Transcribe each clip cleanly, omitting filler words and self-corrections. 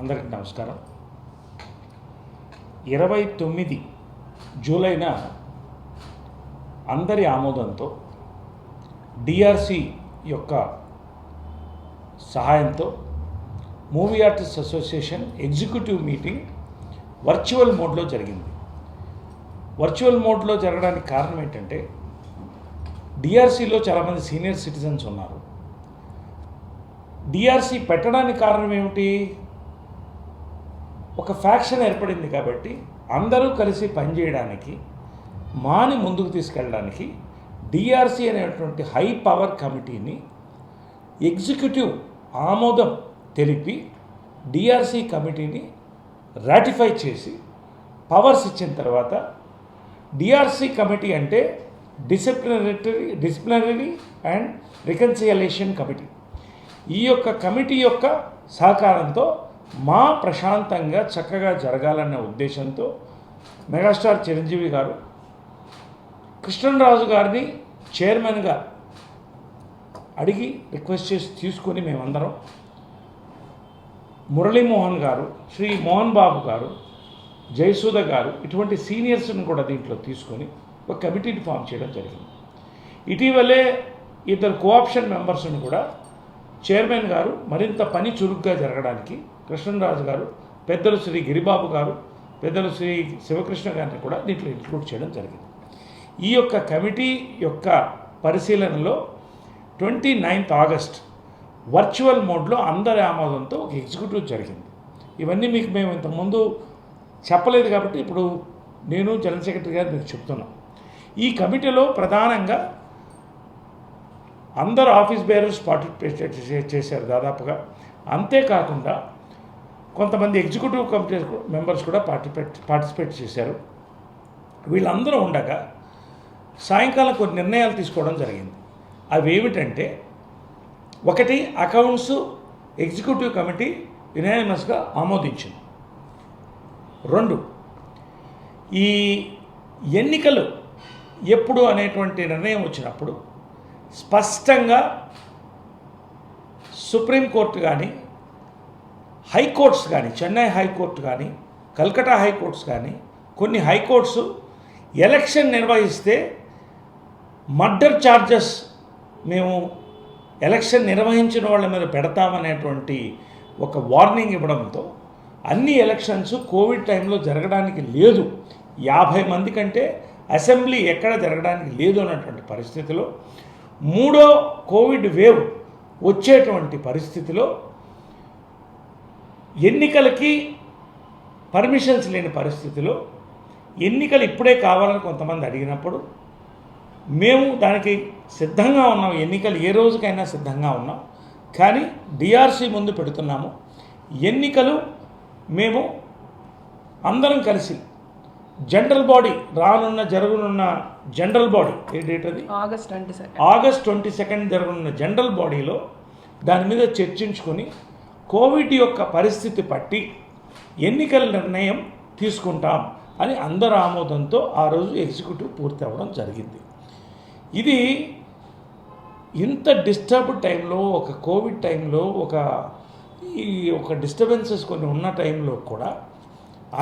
అందరికీ నమస్కారం. 29 జూలైన అందరి ఆమోదంతో డిఆర్సి యొక్క సహాయంతో movie artist association executive meeting virtual మోడ్లో జరిగింది. వర్చువల్ మోడ్లో జరగడానికి కారణం ఏంటంటే డిఆర్సిలో చాలామంది సీనియర్ సిటిజన్స్ ఉన్నారు. డిఆర్సి పెట్టడానికి కారణం ఏమిటి? ఒక ఫ్యాక్షన్ ఏర్పడింది కాబట్టి అందరూ కలిసి పనిచేయడానికి, మాని ముందుకు తీసుకెళ్ళడానికి డిఆర్సి అనేటువంటి హై పవర్ కమిటీని ఎగ్జిక్యూటివ్ ఆమోదం తెలిపి డిఆర్సి కమిటీని రాటిఫై చేసి పవర్స్ ఇచ్చిన తర్వాత డిఆర్సి కమిటీ అంటే డిసిప్లినరీ అండ్ రికన్సిలియేషన్ కమిటీ. ఈ యొక్క కమిటీ యొక్క సహకారంతో మా ప్రశాంతంగా చక్కగా జరగాలన్న ఉద్దేశంతో మెగాస్టార్ చిరంజీవి గారు కృష్ణరాజు గారిని చైర్మన్గా అడిగి రిక్వెస్ట్ చేసి తీసుకొని మేమందరం మురళీమోహన్ గారు, శ్రీ మోహన్ బాబు గారు, జయసూద గారు ఇటువంటి సీనియర్స్ని కూడా దీంట్లో తీసుకొని ఒక కమిటీని ఫామ్ చేయడం జరిగింది. ఇటీవలే ఇద్దరు కోఆప్షన్ మెంబర్స్ని కూడా చైర్మన్ గారు మరింత పని చురుగ్గా జరగడానికి కృష్ణరాజు గారు, పెద్దలు శ్రీ గిరిబాబు గారు, పెద్దలు శ్రీ శివకృష్ణ గారిని కూడా దీంట్లో ఇంక్లూడ్ చేయడం జరిగింది. ఈ యొక్క కమిటీ యొక్క పరిశీలనలో 29 ఆగస్ట్ వర్చువల్ మోడ్లో అందరి ఆమోదంతో ఒక ఎగ్జిక్యూటివ్ జరిగింది. ఇవన్నీ మీకు మేము ఇంతకుముందు చెప్పలేదు కాబట్టి ఇప్పుడు నేను జనరల్ సెక్రటరీ గారు మీకు చెప్తున్నాను. ఈ కమిటీలో ప్రధానంగా అందరు ఆఫీస్ బేరర్స్ పార్టిసిపేట్ చేశారు దాదాపుగా. అంతేకాకుండా కొంతమంది ఎగ్జిక్యూటివ్ కమిటీ మెంబర్స్ కూడా పార్టిసిపేట్ చేశారు. వీళ్ళందరూ ఉండగా సాయంకాలం కొన్ని నిర్ణయాలు తీసుకోవడం జరిగింది. అవి ఏమిటంటే, ఒకటి, అకౌంట్స్ ఎగ్జిక్యూటివ్ కమిటీ యునానిమస్గా ఆమోదించింది. 2, ఈ ఎన్నికలు ఎప్పుడు అనేటువంటి నిర్ణయం వచ్చినప్పుడు స్పష్టంగా సుప్రీంకోర్టు కానీ, హైకోర్ట్స్ కానీ, చెన్నై హైకోర్టు కానీ, కల్కటా హైకోర్ట్స్ కానీ, కొన్ని హైకోర్ట్స్ ఎలక్షన్ నిర్వహిస్తే మర్డర్ ఛార్జెస్ మేము ఎలక్షన్ నిర్వహించిన వాళ్ళ మీద పెడతామనేటువంటి ఒక వార్నింగ్ ఇవ్వడంతో అన్ని ఎలక్షన్స్ కోవిడ్ టైంలో జరగడానికి లేదు, 50 మంది కంటే అసెంబ్లీ ఎక్కడ జరగడానికి లేదు అన్నటువంటి పరిస్థితిలో, 3వ కోవిడ్ వేవ్ వచ్చేటువంటి పరిస్థితిలో ఎన్నికలకి పర్మిషన్స్ లేని పరిస్థితిలో ఎన్నికలు ఇప్పుడే కావాలని కొంతమంది అడిగినప్పుడు మేము దానికి సిద్ధంగా ఉన్నాం. ఎన్నికలు ఏ రోజుకైనా సిద్ధంగా ఉన్నాం. కానీ డిఆర్సి ముందు పెడుతున్నాము. ఎన్నికలు మేము అందరం కలిసి జనరల్ బాడీ జరగనున్న జనరల్ బాడీ ఏ డేట్ అది? ఆగస్ట్ 22 జరగనున్న జనరల్ బాడీలో దాని మీద చర్చించుకొని కోవిడ్ యొక్క పరిస్థితి పట్టి ఎన్నికల నిర్ణయం తీసుకుంటాం అని అందరి ఆమోదంతో ఆ రోజు ఎగ్జిక్యూటివ్ పూర్తి అవ్వడం జరిగింది. ఇది ఇంత డిస్టర్బ్ టైంలో, ఒక కోవిడ్ టైంలో, ఒక డిస్టర్బెన్సెస్ కొన్ని ఉన్న టైంలో కూడా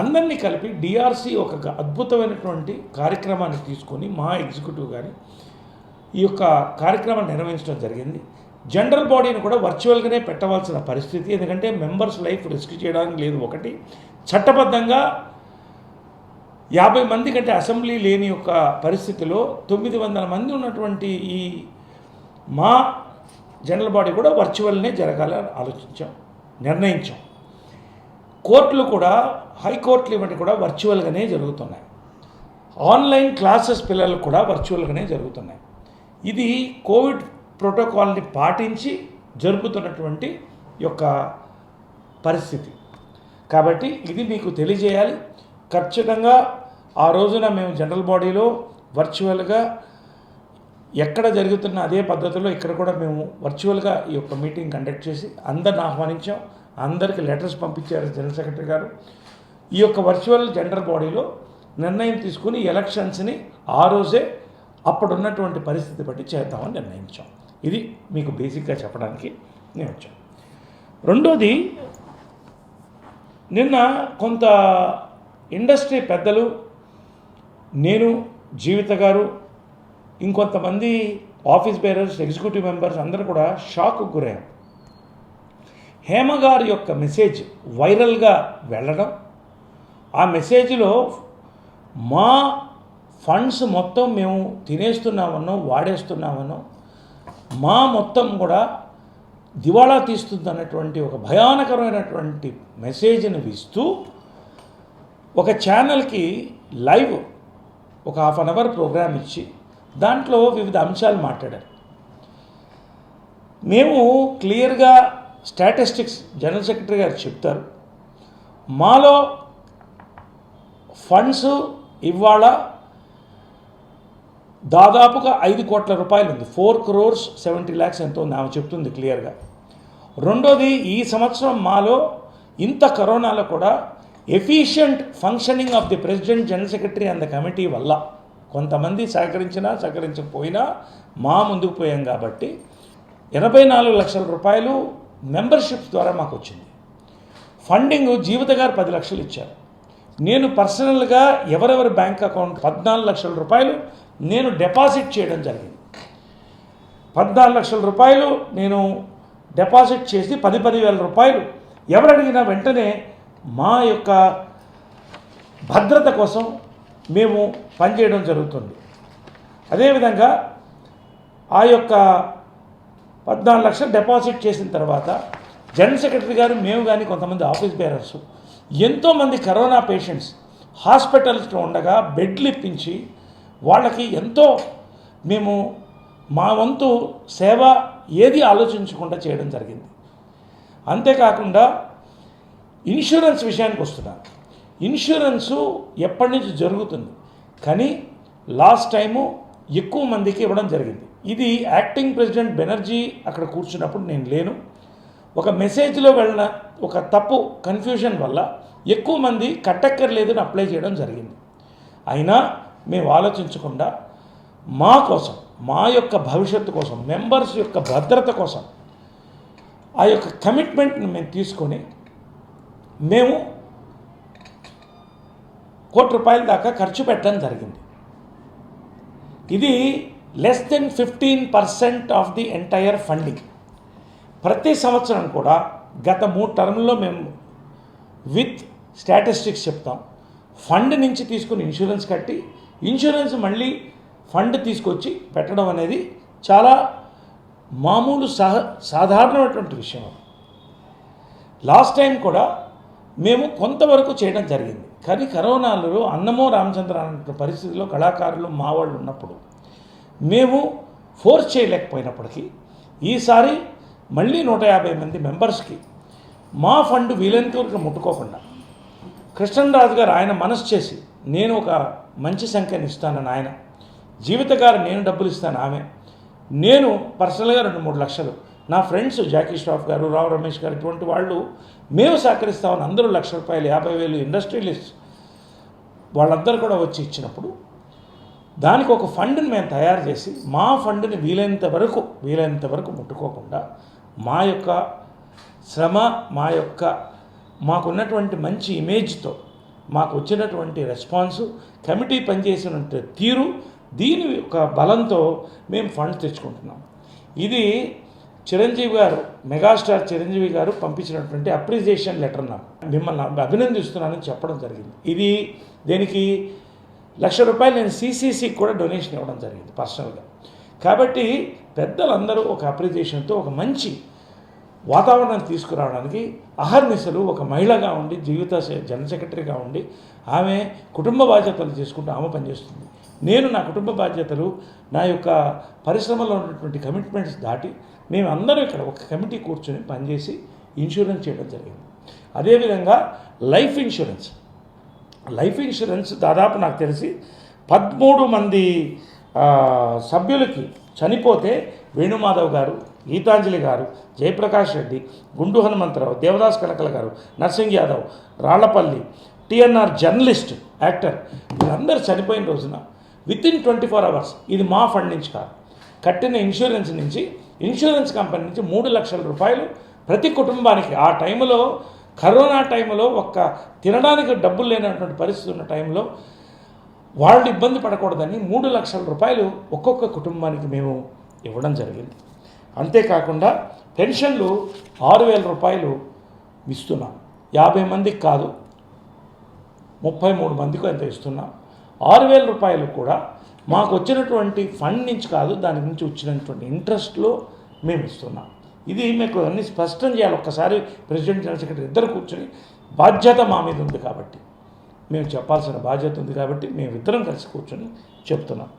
అందరినీ కలిపి డిఆర్సి ఒక అద్భుతమైనటువంటి కార్యక్రమాన్ని తీసుకొని మా ఎగ్జిక్యూటివ్ గారి ఈ యొక్క కార్యక్రమాన్ని నిర్వహించడం జరిగింది. జనరల్ బాడీని కూడా వర్చువల్గానే పెట్టవలసిన పరిస్థితి, ఎందుకంటే మెంబర్స్ లైఫ్ రిస్క్ చేయడానికి లేదు. ఒకటి, చట్టబద్ధంగా 50 మంది కంటే అసెంబ్లీ లేని యొక్క పరిస్థితిలో 900 మంది ఉన్నటువంటి ఈ మా జనరల్ బాడీ కూడా వర్చువల్నే జరగాలని నిర్ణయించాం. కోర్టులు కూడా, హైకోర్టులు ఇవన్నీ కూడా వర్చువల్గానే జరుగుతున్నాయి. ఆన్లైన్ క్లాసెస్ పిల్లలకు కూడా వర్చువల్గానే జరుగుతున్నాయి. ఇది కోవిడ్ ప్రోటోకాల్ని పాటించి జరుపుతున్నటువంటి యొక్క పరిస్థితి కాబట్టి ఇది మీకు తెలియజేయాలి. ఖచ్చితంగా ఆ రోజున మేము జనరల్ బాడీలో వర్చువల్గా ఎక్కడ జరుగుతున్న అదే పద్ధతిలో ఇక్కడ కూడా మేము వర్చువల్గా ఈ యొక్క మీటింగ్ కండక్ట్ చేసి అందరిని ఆహ్వానించాం. అందరికీ లెటర్స్ పంపించారు జనరల్ సెక్రటరీ గారు. ఈ యొక్క వర్చువల్ జనరల్ బాడీలో నిర్ణయం తీసుకుని ఎలక్షన్స్ని ఆ రోజే అప్పుడున్నటువంటి పరిస్థితి బట్టి చేద్దామని నిర్ణయించాం. ఇది మీకు బేసిక్గా చెప్పడానికి నేను వచ్చాను. రెండోది, నిన్న కొంత ఇండస్ట్రీ పెద్దలు, నేను, జీవిత గారు, ఇంకొంతమంది ఆఫీస్ బేరర్స్, ఎగ్జిక్యూటివ్ మెంబర్స్ అందరూ కూడా షాక్కు గురయ్యాం. హేమ గారి యొక్క మెసేజ్ వైరల్గా వెళ్ళడం, ఆ మెసేజ్లో మా ఫండ్స్ మొత్తం మేము తినేస్తున్నామనో వాడేస్తున్నామనో, మా మొత్తం కూడా దివాళా తీస్తుందన్నటువంటి ఒక భయానకరమైనటువంటి మెసేజ్ని ఇస్తూ ఒక ఛానల్కి లైవ్ ఒక హాఫ్ అన్ అవర్ ప్రోగ్రామ్ ఇచ్చి దాంట్లో వివిధ అంశాలు మాట్లాడారు. మేము క్లియర్గా స్టాటిస్టిక్స్ జనరల్ సెక్రటరీ గారు చెప్తారు, మాలో ఫండ్స్ ఇవాళ దాదాపుగా 5 కోట్ల రూపాయలు ఉంది. 4 crores 70 lakhs ఎంతో ఉంది, ఆమె చెప్తుంది క్లియర్గా. రెండోది, ఈ సంవత్సరం మాలో ఇంత కరోనాలో కూడా efficient functioning of the president, general secretary and the committee వల్ల కొంతమంది సహకరించకపోయినా మా ముందుకు పోయాం కాబట్టి 84 లక్షల రూపాయలు మెంబర్షిప్స్ ద్వారా మాకు వచ్చింది. ఫండింగ్ జీవిత గారు 10 లక్షలు ఇచ్చారు. నేను పర్సనల్గా ఎవరెవరి బ్యాంక్ అకౌంట్ 14 లక్షల రూపాయలు నేను డిపాజిట్ చేయడం జరిగింది. 14 లక్షల రూపాయలు నేను డిపాజిట్ చేసి 10,000 రూపాయలు ఎవరు అడిగినా వెంటనే మా యొక్క భద్రత కోసం మేము పనిచేయడం జరుగుతుంది. అదేవిధంగా ఆ యొక్క 14 లక్షలు డిపాజిట్ చేసిన తర్వాత జనరల్ సెక్రటరీ గారు, మేము కానీ కొంతమంది ఆఫీస్ బేరర్స్, ఎంతోమంది కరోనా పేషెంట్స్ హాస్పిటల్స్లో ఉండగా బెడ్లు ఇప్పించి వాళ్ళకి ఎంతో మేము మా వంతు సేవ ఏది ఆలోచించకుండా చేయడం జరిగింది. అంతేకాకుండా ఇన్సూరెన్స్ విషయానికి వస్తున్నాను. ఇన్సూరెన్సు ఎప్పటి నుంచి జరుగుతుంది, కానీ లాస్ట్ టైము ఎక్కువ మందికి ఇవ్వడం జరిగింది. ఇది యాక్టింగ్ ప్రెసిడెంట్ బెనర్జీ అక్కడ కూర్చున్నప్పుడు నేను లేను. ఒక మెసేజ్లో వెళ్ళిన ఒక తప్పు కన్ఫ్యూజన్ వల్ల ఎక్కువ మంది కట్టక్కర్లేదని అప్లై చేయడం జరిగింది. అయినా మేము ఆలోచించకుండా మా కోసం, మా యొక్క భవిష్యత్తు కోసం, మెంబర్స్ యొక్క భద్రత కోసం ఆ యొక్క కమిట్మెంట్ని మేము తీసుకొని మేము 1 కోటి రూపాయల దాకా ఖర్చు పెట్టడం జరిగింది. ఇది less than 15% of the entire funding. ప్రతి సంవత్సరం కూడా గత 3 టర్మ్లో మేము విత్ స్టాటిస్టిక్స్ చెప్తాం. ఫండ్ నుంచి తీసుకుని ఇన్సూరెన్స్ కట్టి, ఇన్సూరెన్స్ మళ్ళీ ఫండ్ తీసుకొచ్చి పెట్టడం అనేది చాలా మామూలు సాధారణమైనటువంటి విషయం. లాస్ట్ టైం కూడా మేము కొంతవరకు చేయడం జరిగింది, కానీ కరోనాలో అన్నమో రామచంద్ర అనే పరిస్థితిలో కళాకారులు మా వాళ్ళు ఉన్నప్పుడు మేము ఫోర్స్ చేయలేకపోయినప్పటికీ ఈసారి మళ్ళీ 150 మంది మెంబర్స్కి మా ఫండ్ వీలైనంత వరకు ముట్టుకోకుండా కృష్ణరాజు గారు ఆయన మనసు చేసి నేను ఒక మంచి సంఖ్యను ఇస్తానని ఆయన, జీవిత గారు నేను డబ్బులు ఇస్తాను ఆమె, నేను పర్సనల్గా 2-3 లక్షలు, నా ఫ్రెండ్స్ జాకీ ష్రాఫ్ గారు, రావు రమేష్ గారు, ఇటువంటి వాళ్ళు మేము సహకరిస్తామని అందరూ 1,00,000 రూపాయలు, 50,000 ఇండస్ట్రియలిస్ట్ వాళ్ళందరూ కూడా వచ్చి ఇచ్చినప్పుడు దానికి ఒక ఫండ్ని మేము తయారు చేసి మా ఫండ్ని వీలైనంత వరకు ముట్టుకోకుండా మా యొక్క శ్రమ, మాకున్నటువంటి మంచి ఇమేజ్తో, మాకు వచ్చినటువంటి రెస్పాన్సు, కమిటీ పనిచేసినటువంటి తీరు, దీని యొక్క బలంతో మేము ఫండ్స్ తెచ్చుకుంటున్నాం. ఇది చిరంజీవి గారు, మెగాస్టార్ చిరంజీవి గారు పంపించినటువంటి అప్రిసియేషన్ లెటర్. నాకు మిమ్మల్ని అభినందిస్తున్నానని చెప్పడం జరిగింది. ఇది దేనికి 1,00,000 రూపాయలు నేను CCCకి కూడా డొనేషన్ ఇవ్వడం జరిగింది పర్సనల్గా. కాబట్టి పెద్దలందరూ ఒక అప్రిసియేషన్తో ఒక మంచి వాతావరణం తీసుకురావడానికి అహర్నిశలు ఒక మహిళగా ఉండి, జీవిత జనరల్ సెక్రటరీగా ఉండి ఆమె కుటుంబ బాధ్యతలు చేసుకుంటూ ఆమె పనిచేస్తుంది. నేను నా కుటుంబ బాధ్యతలు, నా యొక్క పరిశ్రమలో ఉన్నటువంటి కమిట్మెంట్స్ దాటి మేమందరం ఇక్కడ ఒక కమిటీ కూర్చొని పనిచేసి ఇన్సూరెన్స్ చేయడం జరిగింది. అదేవిధంగా లైఫ్ ఇన్సూరెన్స్ దాదాపు నాకు తెలిసి 13 మంది సభ్యులకి చనిపోతే వేణుమాధవ్ గారు, గీతాంజలి గారు, జయప్రకాష్ రెడ్డి, గుండు హనుమంతరావు, దేవదాస్ కనకల గారు, nursing Yadav, Rallapalli, TNR journalist, actor, వీళ్ళందరూ చనిపోయిన రోజున వితిన్ 24 hours, ఇది మా ఫండ్ నుంచి కాదు, కట్టిన ఇన్సూరెన్స్ నుంచి, ఇన్సూరెన్స్ కంపెనీ నుంచి 3 లక్షల రూపాయలు ప్రతి కుటుంబానికి. ఆ టైంలో కరోనా టైంలో తినడానికి డబ్బులు లేనటువంటి పరిస్థితి ఉన్న టైంలో వాళ్ళు ఇబ్బంది పడకూడదని 3 లక్షల రూపాయలు ఒక్కొక్క కుటుంబానికి మేము ఇవ్వడం జరిగింది. అంతేకాకుండా పెన్షన్లు 6,000 రూపాయలు ఇస్తున్నాం. 50 మందికి కాదు, 33 మందికి ఎంత ఇస్తున్నాం. 6,000 రూపాయలు కూడా మాకు వచ్చినటువంటి ఫండ్ నుంచి కాదు, దాని నుంచి వచ్చినటువంటి ఇంట్రెస్ట్లో మేము ఇస్తున్నాం. ఇది మీకు అన్ని స్పష్టం చేయాలి. ఒక్కసారి ప్రెసిడెంట్ జనరల్ సెక్రటరీ ఇద్దరు కూర్చొని బాధ్యత మా మీద ఉంది కాబట్టి, మేము చెప్పాల్సిన బాధ్యత ఉంది కాబట్టి మేమిద్దరం కలిసి కూర్చొని చెప్తున్నాం.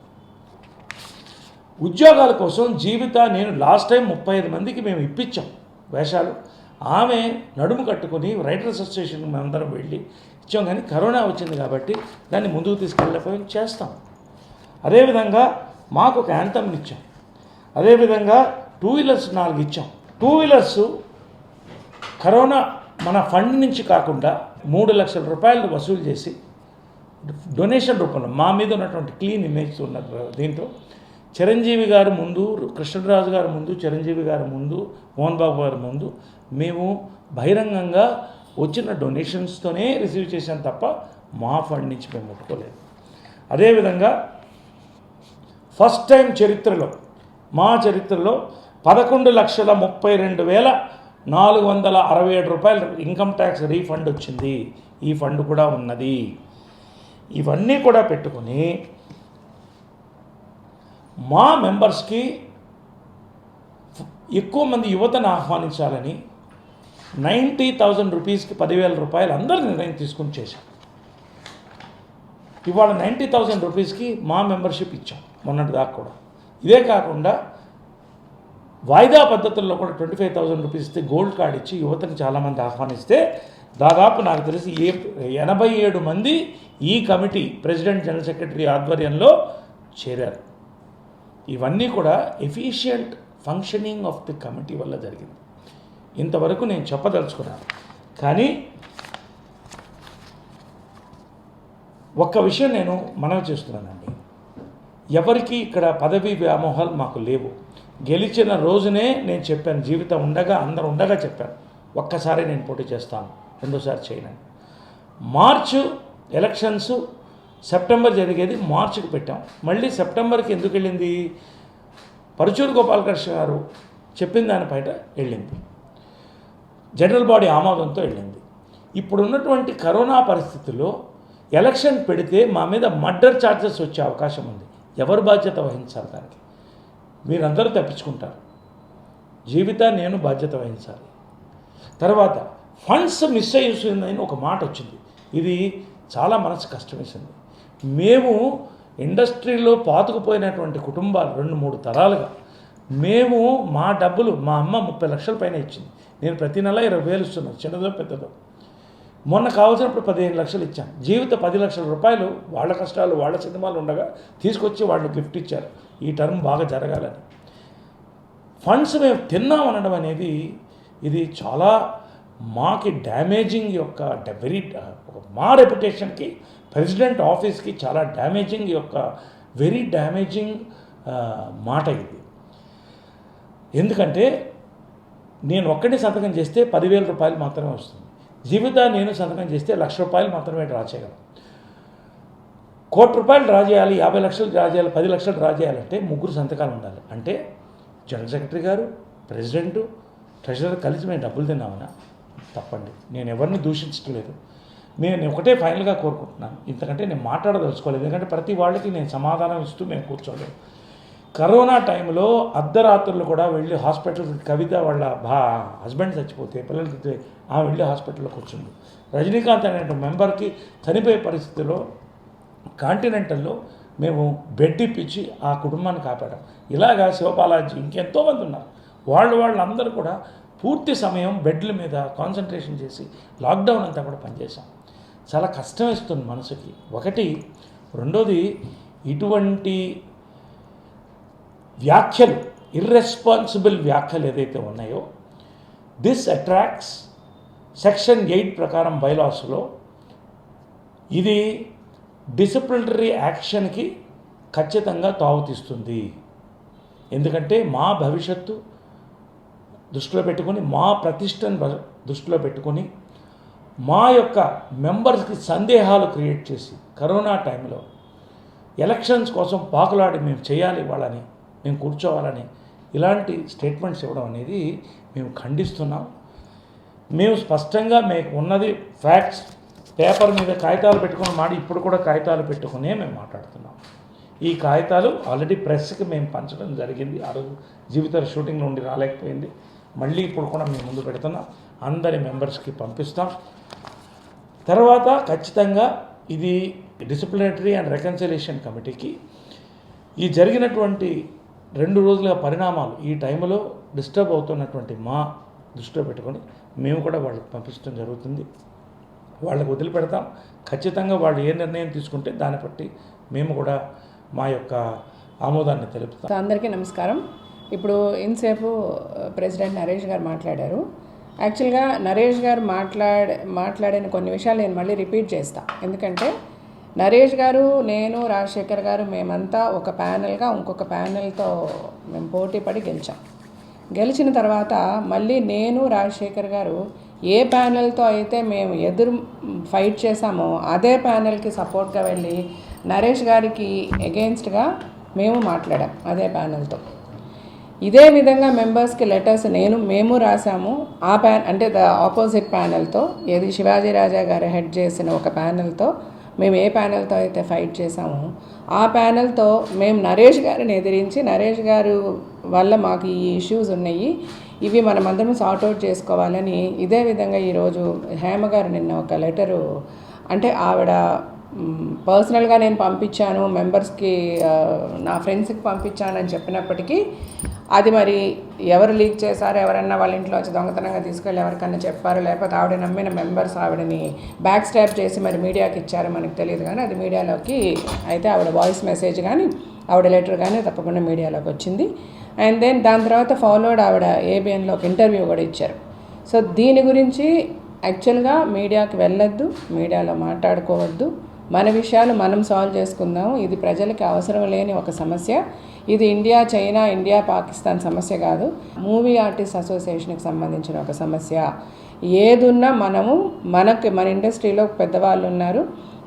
ఉద్యోగాల కోసం జీవిత నేను లాస్ట్ టైం 35 మందికి మేము ఇప్పించాం వేషాలు. ఆమె నడుము కట్టుకొని రైటర్స్ అసోసియేషన్ మేమందరం వెళ్ళి ఇచ్చాం. కానీ కరోనా వచ్చింది కాబట్టి దాన్ని ముందుకు తీసుకెళ్ళకపోయి చేస్తాం. అదేవిధంగా మాకు ఒక యాంథమ్ని ఇచ్చాం. అదేవిధంగా 2 వీలర్స్ 4 ఇచ్చాం. 2 వీలర్స్ కరోనా మన ఫండ్ నుంచి కాకుండా 3 లక్షల రూపాయలు వసూలు చేసి డొనేషన్ రూపంలో మా మీద ఉన్నటువంటి క్లీన్ ఇమేజ్ ఉన్న దీంట్లో చిరంజీవి గారు ముందు, కృష్ణరాజు గారు ముందు, చిరంజీవి గారు ముందు, మోహన్ బాబు గారు ముందు మేము బహిరంగంగా వచ్చిన డొనేషన్స్తోనే రిసీవ్ చేశాం తప్ప మా ఫండ్ నుంచి మేము ముట్టుకోలేదు. అదేవిధంగా ఫస్ట్ టైం మా చరిత్రలో 11,32,467 రూపాయలు ఇన్కమ్ ట్యాక్స్ రీఫండ్ వచ్చింది. ఈ ఫండ్ కూడా ఉన్నది. ఇవన్నీ కూడా పెట్టుకొని మా మెంబర్స్కి ఎక్కువ మంది యువతను ఆహ్వానించాలని 90,000 రూపీస్కి 10,000 రూపాయలు అందరూ నిర్ణయం తీసుకుని చేశాం. ఇవాళ 90,000 రూపీస్కి మా మెంబర్షిప్ ఇచ్చాం మొన్నటి దాకా కూడా. ఇదే కాకుండా వాయిదా పద్ధతుల్లో కూడా 25,000 రూపీస్ ఇస్తే గోల్డ్ కార్డ్ ఇచ్చి యువతను చాలామంది ఆహ్వానిస్తే దాదాపు నాకు తెలిసి 87 మంది ఈ కమిటీ ప్రెసిడెంట్ జనరల్ సెక్రటరీ ఆధ్వర్యంలో చేరారు. ఇవన్నీ కూడా efficient functioning of the committee వల్ల జరిగింది. ఇంతవరకు నేను చెప్పదలుచుకున్నాను. కానీ ఒక్క విషయం నేను మనవి చేస్తున్నానండి. ఎవరికి ఇక్కడ పదవి వ్యామోహాలు మాకు లేవు. గెలిచిన రోజునే నేను చెప్పాను, జీవితం ఉండగా అందరూ ఉండగా చెప్పాను, ఒక్కసారి నేను పోటీ చేస్తాను, రెండోసారి చేయను. మార్చు ఎలక్షన్స్ సెప్టెంబర్ జరిగేది మార్చికి పెట్టాం. మళ్ళీ సెప్టెంబర్కి ఎందుకు వెళ్ళింది? పరుచూరు గోపాలకృష్ణ గారు చెప్పిన దానిపైన వెళ్ళింది. జనరల్ బాడీ ఆమోదంతో వెళ్ళింది. ఇప్పుడున్నటువంటి కరోనా పరిస్థితుల్లో ఎలక్షన్ పెడితే మా మీద మర్డర్ ఛార్జెస్ వచ్చే అవకాశం ఉంది. ఎవరు బాధ్యత వహించాలి? దానికి మీరందరూ తప్పించుకుంటారు. నేను బాధ్యత వహించాలి. తర్వాత ఫండ్స్ మిస్ అయ్యిందని ఒక మాట వచ్చింది. ఇది చాలా మనసు కష్టం వేసింది. మేము ఇండస్ట్రీలో పాతుకుపోయినటువంటి కుటుంబాలు 2-3 తరాలుగా మేము మా డబ్బులు మా అమ్మ 30 లక్షల పైన ఇచ్చింది. నేను ప్రతి నెల 20,000 ఇస్తున్నాను, చిన్నదో పెద్దదో. మొన్న కావాల్సినప్పుడు 15 లక్షలు ఇచ్చాను. జీవిత 10 లక్షల రూపాయలు వాళ్ళ కష్టాలు వాళ్ళ సినిమాలు ఉండగా తీసుకొచ్చి వాళ్ళు గిఫ్ట్ ఇచ్చారు ఈ టర్మ్ బాగా జరగాలని. ఫండ్స్ మేము తిన్నామనడం అనేది ఇది చాలా మాకి డ్యామేజింగ్ యొక్క మా రెప్యుటేషన్కి, ప్రెసిడెంట్ ఆఫీస్కి చాలా డ్యామేజింగ్ యొక్క వెరీ డ్యామేజింగ్ మాట ఇది. ఎందుకంటే నేను ఒక్కడే సంతకం చేస్తే 10,000 రూపాయలు మాత్రమే వస్తుంది. నేను సంతకం చేస్తే 1,00,000 రూపాయలు మాత్రమే డ్రా చేయగలం. 1 కోటి రూపాయలు డ్రా చేయాలి, 50 లక్షలు డ్రా చేయాలి, 10 లక్షలు డ్రా చేయాలంటే 3 సంతకాలు ఉండాలి. అంటే జనరల్ సెక్రటరీ గారు, ప్రెసిడెంటు, ట్రెజరర్ కలిసి మేము డబ్బులు తిన్నామన్నా తప్పండి. నేను ఎవరిని దూషించడం లేదు. నేను ఒకటే ఫైనల్గా కోరుకుంటున్నాను, ఇంతకంటే నేను మాట్లాడదలుచుకోలేదు. ఎందుకంటే ప్రతి వాళ్ళకి నేను సమాధానం ఇస్తూ మేము కూర్చోలేము. కరోనా టైంలో అర్ధరాత్రులు కూడా వెళ్ళి హాస్పిటల్కి, కవిత వాళ్ళ హస్బెండ్ చచ్చిపోతే పిల్లలకి వెళ్ళి హాస్పిటల్లో కూర్చుండు. రజనీకాంత్ అనే మెంబర్కి చనిపోయే పరిస్థితిలో కాంటినెంటల్లో మేము బెడ్ ఇప్పించి ఆ కుటుంబాన్ని కాపాడాం. ఇలాగా శివబాలాజీ ఇంకెంతోమంది ఉన్నారు. వాళ్ళందరూ కూడా పూర్తి సమయం బెడ్ల మీద కాన్సన్ట్రేషన్ చేసి లాక్డౌన్ అంతా కూడా పనిచేసాం. చాలా కష్టం వేస్తుంది మనసుకి. ఒకటి. రెండోది, ఇటువంటి వ్యాఖ్యలు, ఇర్రెస్పాన్సిబుల్ వ్యాఖ్యలు ఏదైతే ఉన్నాయో, దిస్ అట్రాక్ట్స్ సెక్షన్ 8 ప్రకారం బైలాస్లో ఇది డిసిప్లినరీ యాక్షన్కి ఖచ్చితంగా తావుతీస్తుంది. ఎందుకంటే మా భవిష్యత్తు దృష్టిలో పెట్టుకొని, మా ప్రతిష్టను దృష్టిలో పెట్టుకొని మా యొక్క మెంబర్స్కి సందేహాలు క్రియేట్ చేసి కరోనా టైంలో ఎలక్షన్స్ కోసం పాకులాడి మేము చేయాలి వాళ్ళని, మేము కూర్చోవాలని ఇలాంటి స్టేట్మెంట్స్ ఇవ్వడం అనేది మేము ఖండిస్తున్నాం. మేము స్పష్టంగా మీకు ఉన్నది ఫ్యాక్ట్స్, పేపర్ మీద కాగితాలు పెట్టుకుని ఇప్పుడు కూడా కాగితాలు పెట్టుకునే మేము మాట్లాడుతున్నాం. ఈ కాగితాలు ఆల్రెడీ ప్రెస్కి మేము పంచడం జరిగింది. ఆ రోజు జీవిత షూటింగ్ నుండి రాలేకపోయింది, మళ్ళీ ఇప్పుడు కూడా మేము ముందు పెడుతున్నాం. అందరి మెంబర్స్కి పంపిస్తాం. తర్వాత ఖచ్చితంగా ఇది డిసిప్లినరీ అండ్ రికన్సిలియేషన్ కమిటీకి ఈ జరిగినటువంటి 2 రోజుల పరిణామాలు ఈ టైంలో డిస్టర్బ్ అవుతున్నటువంటి మా దృష్టిలో పెట్టుకొని మేము కూడా వాళ్ళకి పంపించడం జరుగుతుంది. వాళ్ళకి వదిలిపెడతాం. ఖచ్చితంగా వాళ్ళు ఏ నిర్ణయం తీసుకుంటే దాన్ని బట్టి మేము కూడా మా యొక్క ఆమోదాన్ని తెలుపుతాం. అందరికీ నమస్కారం. ఇప్పుడు ఇంతసేపు ప్రెసిడెంట్ నరేష్ గారు మాట్లాడారు. యాక్చువల్గా నరేష్ గారు మాట్లాడిన కొన్ని విషయాలు నేను మళ్ళీ రిపీట్ చేస్తాను. ఎందుకంటే నరేష్ గారు, నేను, రాజశేఖర్ గారు మేమంతా ఒక ప్యానెల్గా ఇంకొక ప్యానెల్తో మేము పోటీ పడి గెలిచిన తర్వాత మళ్ళీ నేను, రాజశేఖర్ గారు ఏ ప్యానెల్తో అయితే మేము ఎదురు ఫైట్ చేశామో అదే ప్యానెల్కి సపోర్ట్గా వెళ్ళి నరేష్ గారికి ఎగెయిన్స్ట్గా మేము మాట్లాడాం. అదే ప్యానెల్తో ఇదే విధంగా మెంబర్స్కి లెటర్స్ మేము రాసాము. అంటే ఆపోజిట్ ప్యానెల్తో, ఏది శివాజీ రాజా గారు హెడ్ చేసిన ఒక ప్యానెల్తో మేము ఏ ప్యానెల్తో అయితే ఫైట్ చేసామో ఆ ప్యానెల్తో మేము నరేష్ గారిని ఎదిరించి, నరేష్ గారు వల్ల మాకు ఈ ఇష్యూస్ ఉన్నాయి, ఇవి మనమందరం సార్ట్అవుట్ చేసుకోవాలని ఇదే విధంగా ఈరోజు హేమ గారు నిన్న ఒక లెటరు, అంటే ఆవిడ పర్సనల్గా నేను పంపించాను, మెంబర్స్కి నా ఫ్రెండ్స్కి పంపించానని చెప్పినప్పటికీ అది మరి ఎవరు లీక్ చేశారో, ఎవరన్నా వాళ్ళ ఇంట్లో వచ్చి దొంగతనంగా తీసుకెళ్ళి ఎవరికన్నా చెప్పారో, లేకపోతే ఆవిడ నమ్మిన మెంబర్స్ ఆవిడని బ్యాక్ స్టాప్ చేసి మరి మీడియాకి ఇచ్చారో మనకు తెలియదు. కానీ అది మీడియాలోకి అయితే ఆవిడ వాయిస్ మెసేజ్ కానీ ఆవిడ లెటర్ కానీ తప్పకుండా మీడియాలోకి వచ్చింది. అండ్ దెన్ దాని తర్వాత ఫాలోడ్ ఆవిడ ఏబిఎన్లో ఒక ఇంటర్వ్యూ కూడా ఇచ్చారు. సో దీని గురించి యాక్చువల్గా మీడియాకి వెళ్ళొద్దు, మీడియాలో మాట్లాడుకోవద్దు, మన విషయాలు మనం సాల్వ్ చేసుకుందాం. ఇది ప్రజలకి అవసరం లేని ఒక సమస్య. ఇది ఇండియా చైనా, ఇండియా పాకిస్తాన్ సమస్య కాదు, మూవీ ఆర్టిస్ట్ అసోసియేషన్కి సంబంధించిన ఒక సమస్య. ఏదున్నా మన ఇండస్ట్రీలో పెద్దవాళ్ళు ఉన్నారు,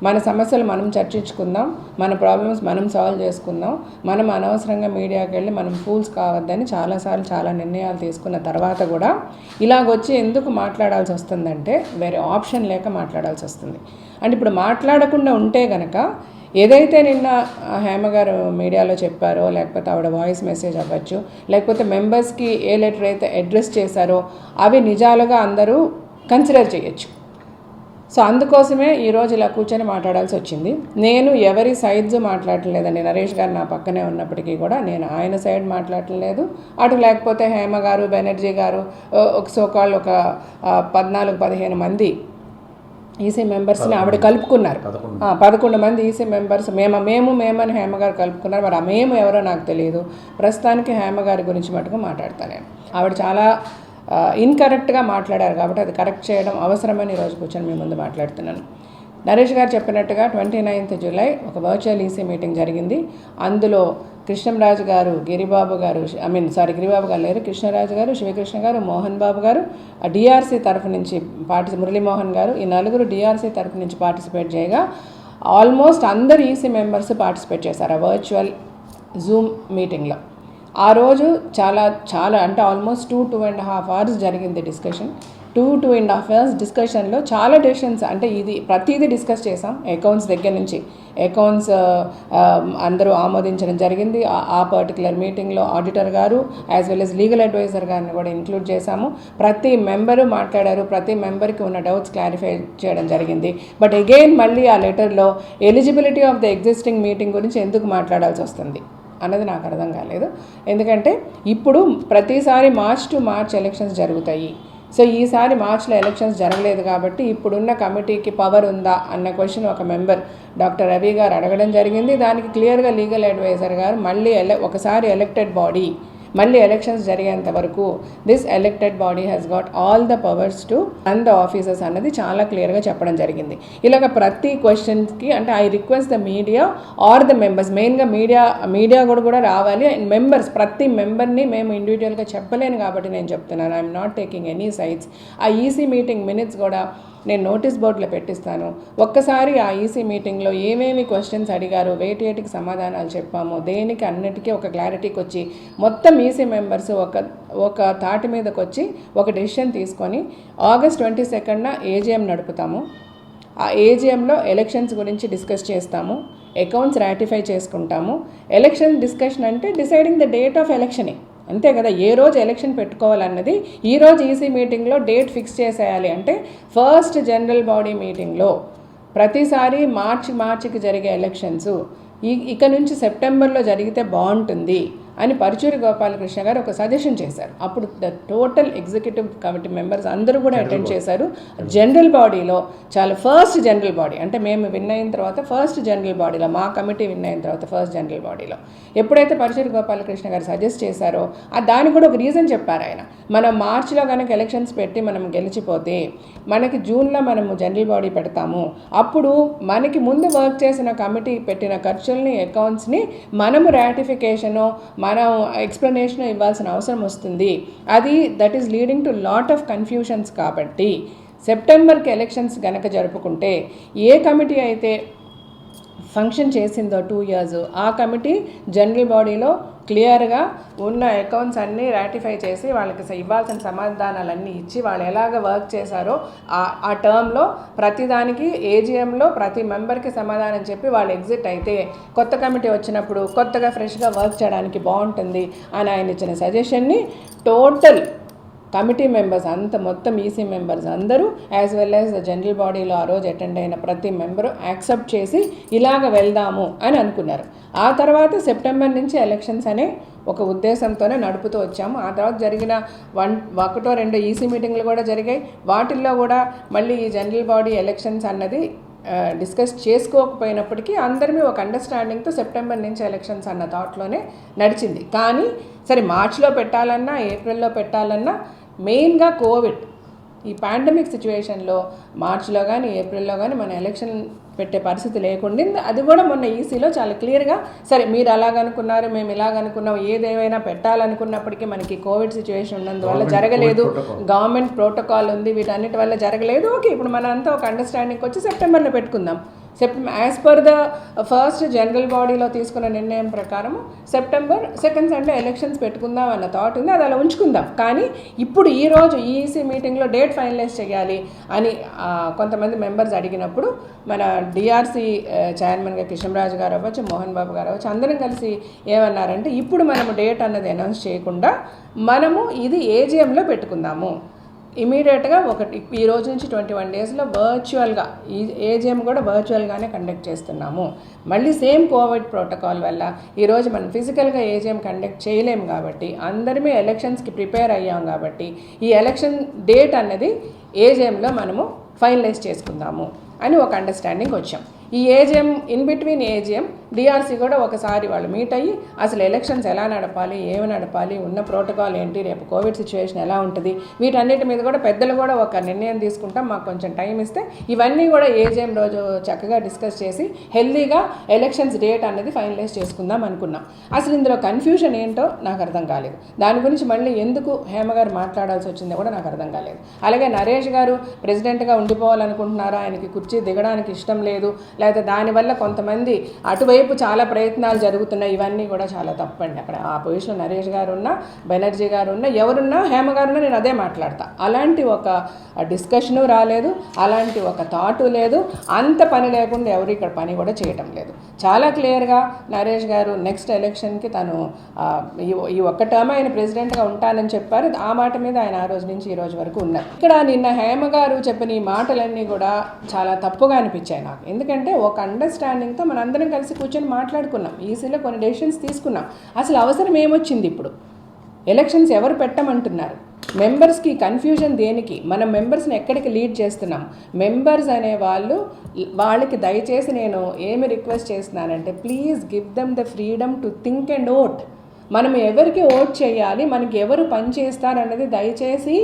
మన సమస్యలు మనం చర్చించుకుందాం, మన ప్రాబ్లమ్స్ మనం సాల్వ్ చేసుకుందాం. మనం అనవసరంగా మీడియాకి వెళ్ళి మనం ఫూల్స్ కావద్దని చాలాసార్లు చాలా నిర్ణయాలు తీసుకున్న తర్వాత కూడా ఇలాగొచ్చి ఎందుకు మాట్లాడాల్సి వస్తుందంటే వేరే ఆప్షన్ లేక మాట్లాడాల్సి వస్తుంది. అంటే ఇప్పుడు మాట్లాడకుండా ఉంటే కనుక ఏదైతే నిన్న హేమ గారు మీడియాలో చెప్పారో, లేకపోతే ఆవిడ వాయిస్ మెసేజ్ అవ్వచ్చు, లేకపోతే మెంబర్స్కి ఏ లెటర్ అయితే అడ్రస్ చేశారో అవి నిజాలుగా అందరూ కన్సిడర్ చేయొచ్చు. సో అందుకోసమే ఈరోజు ఇలా కూర్చొని మాట్లాడాల్సి వచ్చింది. నేను ఎవరి సైడ్స్ మాట్లాడలేదండి. నరేష్ గారు నా పక్కనే ఉన్నప్పటికీ కూడా నేను ఆయన సైడ్ మాట్లాడలేదు. అటు లేకపోతే హేమ గారు, బెనర్జీ గారు, ఒక సోకాళ్ళు ఒక 14-15 మంది ఈసీ మెంబర్స్ని ఆవిడ కలుపుకున్నారు. 11 మంది ఈసీ మెంబర్స్ మేమని హేమ గారు కలుపుకున్నారు. మరి మేము ఎవరో నాకు తెలియదు. ప్రస్తుతానికి హేమ గారి గురించి మటుకు మాట్లాడతాను నేను. ఆవిడ చాలా ఇన్కరెక్ట్గా మాట్లాడారు కాబట్టి అది కరెక్ట్ చేయడం అవసరమని ఈరోజు కూర్చొని మీ ముందు మాట్లాడుతున్నాను. నరేష్ గారు చెప్పినట్టుగా 29th జూలై ఒక వర్చువల్ ఈసీ మీటింగ్ జరిగింది. అందులో కృష్ణంరాజు గారు, గిరిబాబు గారు లేరు, కృష్ణరాజు గారు, శివకృష్ణ గారు, మోహన్ బాబు గారు, డిఆర్సీ తరఫు నుంచి మురళీమోహన్ గారు, ఈ నలుగురు డిఆర్సీ తరఫు నుంచి పార్టిసిపేట్ చేయగా ఆల్మోస్ట్ అందరు ఈసీ మెంబర్స్ పార్టిసిపేట్ చేశారు ఆ వర్చువల్ జూమ్ మీటింగ్లో. ఆ రోజు చాలా అంటే ఆల్మోస్ట్ 2.5 hours జరిగింది డిస్కషన్. 2.5 hours డిస్కషన్లో చాలా డెసిషన్స్, అంటే ఇది ప్రతిదీ డిస్కస్ చేసాం. అకౌంట్స్ దగ్గర నుంచి అకౌంట్స్ అందరూ ఆమోదించడం జరిగింది. ఆ పర్టికులర్ మీటింగ్లో ఆడిటర్ గారు as well as legal adviser గారిని కూడా ఇంక్లూడ్ చేశాము. ప్రతి మెంబరు మాట్లాడారు, ప్రతి మెంబర్కి ఉన్న డౌట్స్ క్లారిఫై చేయడం జరిగింది. బట్ అగైన్ మళ్ళీ ఆ లెటర్లో eligibility of the existing meeting గురించి ఎందుకు మాట్లాడాల్సి వస్తుంది అన్నది నాకు అర్థం కాలేదు. ఎందుకంటే ఇప్పుడు ప్రతిసారి మార్చ్ టు మార్చ్ ఎలక్షన్స్ జరుగుతాయి. సో ఈసారి మార్చ్లో ఎలక్షన్స్ జరగలేదు కాబట్టి ఇప్పుడున్న కమిటీకి పవర్ ఉందా అన్న క్వశ్చన్ ఒక మెంబర్ డాక్టర్ రవి గారు అడగడం జరిగింది. దానికి క్లియర్గా లీగల్ అడ్వైజర్ గారు మళ్ళీ ఒకసారి ఎలక్టెడ్ బాడీ మళ్ళీ ఎలక్షన్స్ జరిగేంత వరకు this elected body has got all the powers to run the officers అన్నది చాలా క్లియర్గా చెప్పడం జరిగింది. ఇలాగ ప్రతి క్వశ్చన్స్కి అంటే I request the media or the members, మెయిన్గా మీడియా కూడా రావాలి. అండ్ మెంబర్స్, ప్రతి మెంబర్ని మేము ఇండివిజువల్గా చెప్పలేను కాబట్టి నేను చెప్తున్నాను. I'm not taking any sides. ఆ ఈసీ మీటింగ్ మినిట్స్ కూడా నేను నోటీస్ బోర్డులో పెట్టిస్తాను. ఒక్కసారి ఆ ఈసీ మీటింగ్లో ఏమేమి క్వశ్చన్స్ అడిగారు, వేటికి సమాధానాలు చెప్పాము, దేనికి అన్నిటికీ ఒక క్లారిటీకి వచ్చి మొత్తం ఈసీ మెంబర్స్ ఒక తాటి మీదకి వచ్చి ఒక డెసిషన్ తీసుకొని August 22న ఏజీఎం నడుపుతాము. ఆ ఏజీఎంలో ఎలక్షన్స్ గురించి డిస్కస్ చేస్తాము, అకౌంట్స్ రాటిఫై చేసుకుంటాము. ఎలక్షన్ డిస్కషన్ అంటే డిసైడింగ్ ద డేట్ ఆఫ్ ఎలక్షనే, అంతే కదా. ఏ రోజు ఎలక్షన్ పెట్టుకోవాలన్నది ఈరోజు ఈసీ మీటింగ్లో డేట్ ఫిక్స్ చేసేయాలి. అంటే ఫస్ట్ జనరల్ బాడీ మీటింగ్లో ప్రతిసారి మార్చికి జరిగే ఎలక్షన్స్ ఇక నుంచి సెప్టెంబర్లో జరిగితే బాగుంటుంది అని పరుచూరి గోపాలకృష్ణ గారు ఒక సజెషన్ చేశారు. అప్పుడు the total executive committee members అందరూ కూడా అటెండ్ చేశారు. జనరల్ బాడీలో చాలా ఫస్ట్ జనరల్ బాడీ అంటే మేము విన్ అయిన తర్వాత ఫస్ట్ జనరల్ బాడీలో, మా కమిటీ విన్ అయిన తర్వాత ఫస్ట్ జనరల్ బాడీలో ఎప్పుడైతే పరుచూరి గోపాలకృష్ణ గారు సజెస్ట్ చేశారో దానికి కూడా ఒక రీజన్ చెప్పారు ఆయన. మనం మార్చిలో కనుక ఎలక్షన్స్ పెట్టి మనం గెలిచిపోతే మనకి జూన్లో మనము జనరల్ బాడీ పెడతాము. అప్పుడు మనకి ముందు వర్క్ చేసిన కమిటీ పెట్టిన ఖర్చుల్ని, అకౌంట్స్ని మనము రాటిఫికేషను, మనం ఎక్స్ప్లెనేషన్ ఇవ్వాల్సిన అవసరం వస్తుంది. That is leading to lot of confusions. కాబట్టి సెప్టెంబర్కి ఎలక్షన్స్ గనక జరుపుకుంటే ఏ కమిటీ అయితే ఫంక్షన్ చేసిందో 2 years ఆ కమిటీ జనరల్ బాడీలో క్లియర్గా ఉన్న అకౌంట్స్ అన్నీ రాటిఫై చేసి వాళ్ళకి ఇవ్వాల్సిన సమాధానాలన్నీ ఇచ్చి వాళ్ళు ఎలాగ వర్క్ చేశారో ఆ టర్మ్లో ప్రతిదానికి ఏజీఎంలో ప్రతి మెంబర్కి సమాధానం చెప్పి వాళ్ళు ఎగ్జిట్ అయితే కొత్త కమిటీ వచ్చినప్పుడు కొత్తగా ఫ్రెష్గా వర్క్ చేయడానికి బాగుంటుంది అని ఆయన ఇచ్చిన సజెషన్ని టోటల్ కమిటీ మెంబర్స్ మొత్తం ఈసీ మెంబర్స్ అందరూ as well as the general బాడీలో ఆ రోజు అటెండ్ అయిన ప్రతి మెంబరు యాక్సెప్ట్ చేసి ఇలాగ వెళ్దాము అని అనుకున్నారు. ఆ తర్వాత సెప్టెంబర్ నుంచి ఎలక్షన్స్ అనే ఒక ఉద్దేశంతోనే నడుపుతూ వచ్చాము. ఆ తర్వాత జరిగిన 1-2 ఈసీ మీటింగ్లు కూడా జరిగాయి. వాటిల్లో కూడా మళ్ళీ ఈ జనరల్ బాడీ ఎలక్షన్స్ అన్నది డిస్కస్ చేసుకోకపోయినప్పటికీ అందరిమీ ఒక అండర్స్టాండింగ్తో సెప్టెంబర్ నుంచి ఎలక్షన్స్ అన్న థాట్లోనే నడిచింది. కానీ సరే మార్చిలో పెట్టాలన్నా ఏప్రిల్లో పెట్టాలన్నా మెయిన్గా కోవిడ్ ఈ పాండమిక్ సిచ్యువేషన్లో మార్చిలో కానీ ఏప్రిల్లో కానీ మన ఎలక్షన్ పెట్టే పరిస్థితి లేకుండా అది కూడా మొన్న ఈసీలో చాలా క్లియర్గా సరే మీరు అలాగనుకున్నారు, మేము ఇలాగనుకున్నాం, ఏదేమైనా పెట్టాలనుకున్నప్పటికీ మనకి కోవిడ్ సిచ్యువేషన్ ఉన్నందువల్ల జరగలేదు, గవర్నమెంట్ ప్రోటోకాల్ ఉంది, వీటన్నిటి వల్ల జరగలేదు. ఓకే, ఇప్పుడు మన అంతా ఒక అండర్స్టాండింగ్కి వచ్చి సెప్టెంబర్లో పెట్టుకుందాం. As per the first general బాడీలో తీసుకున్న నిర్ణయం ప్రకారం సెప్టెంబర్ 2nd సండే ఎలక్షన్స్ పెట్టుకుందాం అన్న థాట్ ఉంది. అది అలా ఉంచుకుందాం. కానీ ఇప్పుడు ఈరోజు ఈసీ మీటింగ్లో డేట్ ఫైనలైజ్ చేయాలి అని కొంతమంది మెంబర్స్ అడిగినప్పుడు మన డిఆర్సీ చైర్మన్గా కిషన్రాజు గారు అవ్వచ్చు, మోహన్ బాబు గారు అవ్వచ్చు, అందరం కలిసి ఏమన్నారంటే ఇప్పుడు మనము డేట్ అన్నది అనౌన్స్ చేయకుండా మనము ఇది ఏజీఎంలో పెట్టుకుందాము. ఇమీడియట్గా ఈ రోజు నుంచి 21 daysలో వర్చువల్గా ఈ ఏజీఎం కూడా వర్చువల్గానే కండక్ట్ చేస్తున్నాము. మళ్ళీ సేమ్ కోవిడ్ ప్రోటోకాల్ వల్ల ఈరోజు మనం ఫిజికల్గా ఏజీఎం కండక్ట్ చేయలేము కాబట్టి అందరిమీ ఎలక్షన్స్కి ప్రిపేర్ అయ్యాం కాబట్టి ఈ ఎలక్షన్ డేట్ అన్నది ఏజీఎంలో మనము ఫైనలైజ్ చేసుకుందాము అని ఒక అండర్స్టాండింగ్ వచ్చాం. ఈ AGM in between AGM DRC కూడా ఒకసారి వాళ్ళు మీట్ అయ్యి అసలు ఎలక్షన్స్ ఎలా నడపాలి, ఏమి నడపాలి, ఉన్న ప్రోటోకాల్ ఏంటి, రేపు కోవిడ్ సిచ్యువేషన్ ఎలా ఉంటుంది, వీటన్నిటి మీద కూడా పెద్దలు కూడా ఒక నిర్ణయం తీసుకుంటాం, మాకు కొంచెం టైం ఇస్తే ఇవన్నీ కూడా ఏజీఎం రోజు చక్కగా డిస్కస్ చేసి హెల్దీగా ఎలక్షన్స్ డేట్ అనేది ఫైనలైజ్ చేసుకుందాం అనుకున్నాం. అసలు ఇందులో కన్ఫ్యూషన్ ఏంటో నాకు అర్థం కాలేదు. దాని గురించి మళ్ళీ ఎందుకు హేమ గారు మాట్లాడాల్సి వచ్చిందో కూడా నాకు అర్థం కాలేదు. అలాగే నరేష్ గారు ప్రెసిడెంట్గా ఉండిపోవాలనుకుంటున్నారా, ఆయనకి కుర్చీ దిగడానికి ఇష్టం లేదు, లేకపోతే దానివల్ల కొంతమంది అటువైపు చాలా ప్రయత్నాలు జరుగుతున్నాయి, ఇవన్నీ కూడా చాలా తప్పండి. అక్కడ ఆ పొజిషన్ నరేష్ గారు ఉన్నా, బెనర్జీ గారు ఉన్నా, ఎవరున్నా, హేమ గారున్నా నేను అదే మాట్లాడతా. అలాంటి ఒక డిస్కషను రాలేదు, అలాంటి ఒక థాటు లేదు, అంత పని లేకుండా ఎవరు ఇక్కడ పని కూడా చేయటం లేదు. చాలా క్లియర్గా నరేష్ గారు నెక్స్ట్ ఎలక్షన్కి తను ఈ ఒక్క టర్మ్ ఆయన ప్రెసిడెంట్గా ఉంటానని చెప్పారు. ఆ మాట మీద ఆయన ఆ రోజు నుంచి ఈ రోజు వరకు ఉన్నారు. ఇక్కడ నిన్న హేమ గారు చెప్పిన ఈ మాటలన్నీ కూడా చాలా తప్పుగా అనిపించాయి నాకు. ఎందుకంటే ఒక అండర్స్టాండింగ్తో మనందరం కలిసి కూర్చొని మాట్లాడుకున్నాం, ఈసీలో కొన్ని డెసిషన్స్ తీసుకున్నాం. అసలు అవసరం ఏమొచ్చింది? ఇప్పుడు ఎలక్షన్స్ ఎవరు పెట్టమంటున్నారు? మెంబర్స్కి కన్ఫ్యూజన్ దేనికి? మనం మెంబర్స్ని ఎక్కడికి లీడ్ చేస్తున్నాం? మెంబర్స్ అనే వాళ్ళకి దయచేసి నేను ఏమి రిక్వెస్ట్ చేస్తున్నానంటే please give them the freedom to think and vote. మనం ఎవరికి ఓట్ చేయాలి, మనకి ఎవరు పని చేస్తారన్నది దయచేసి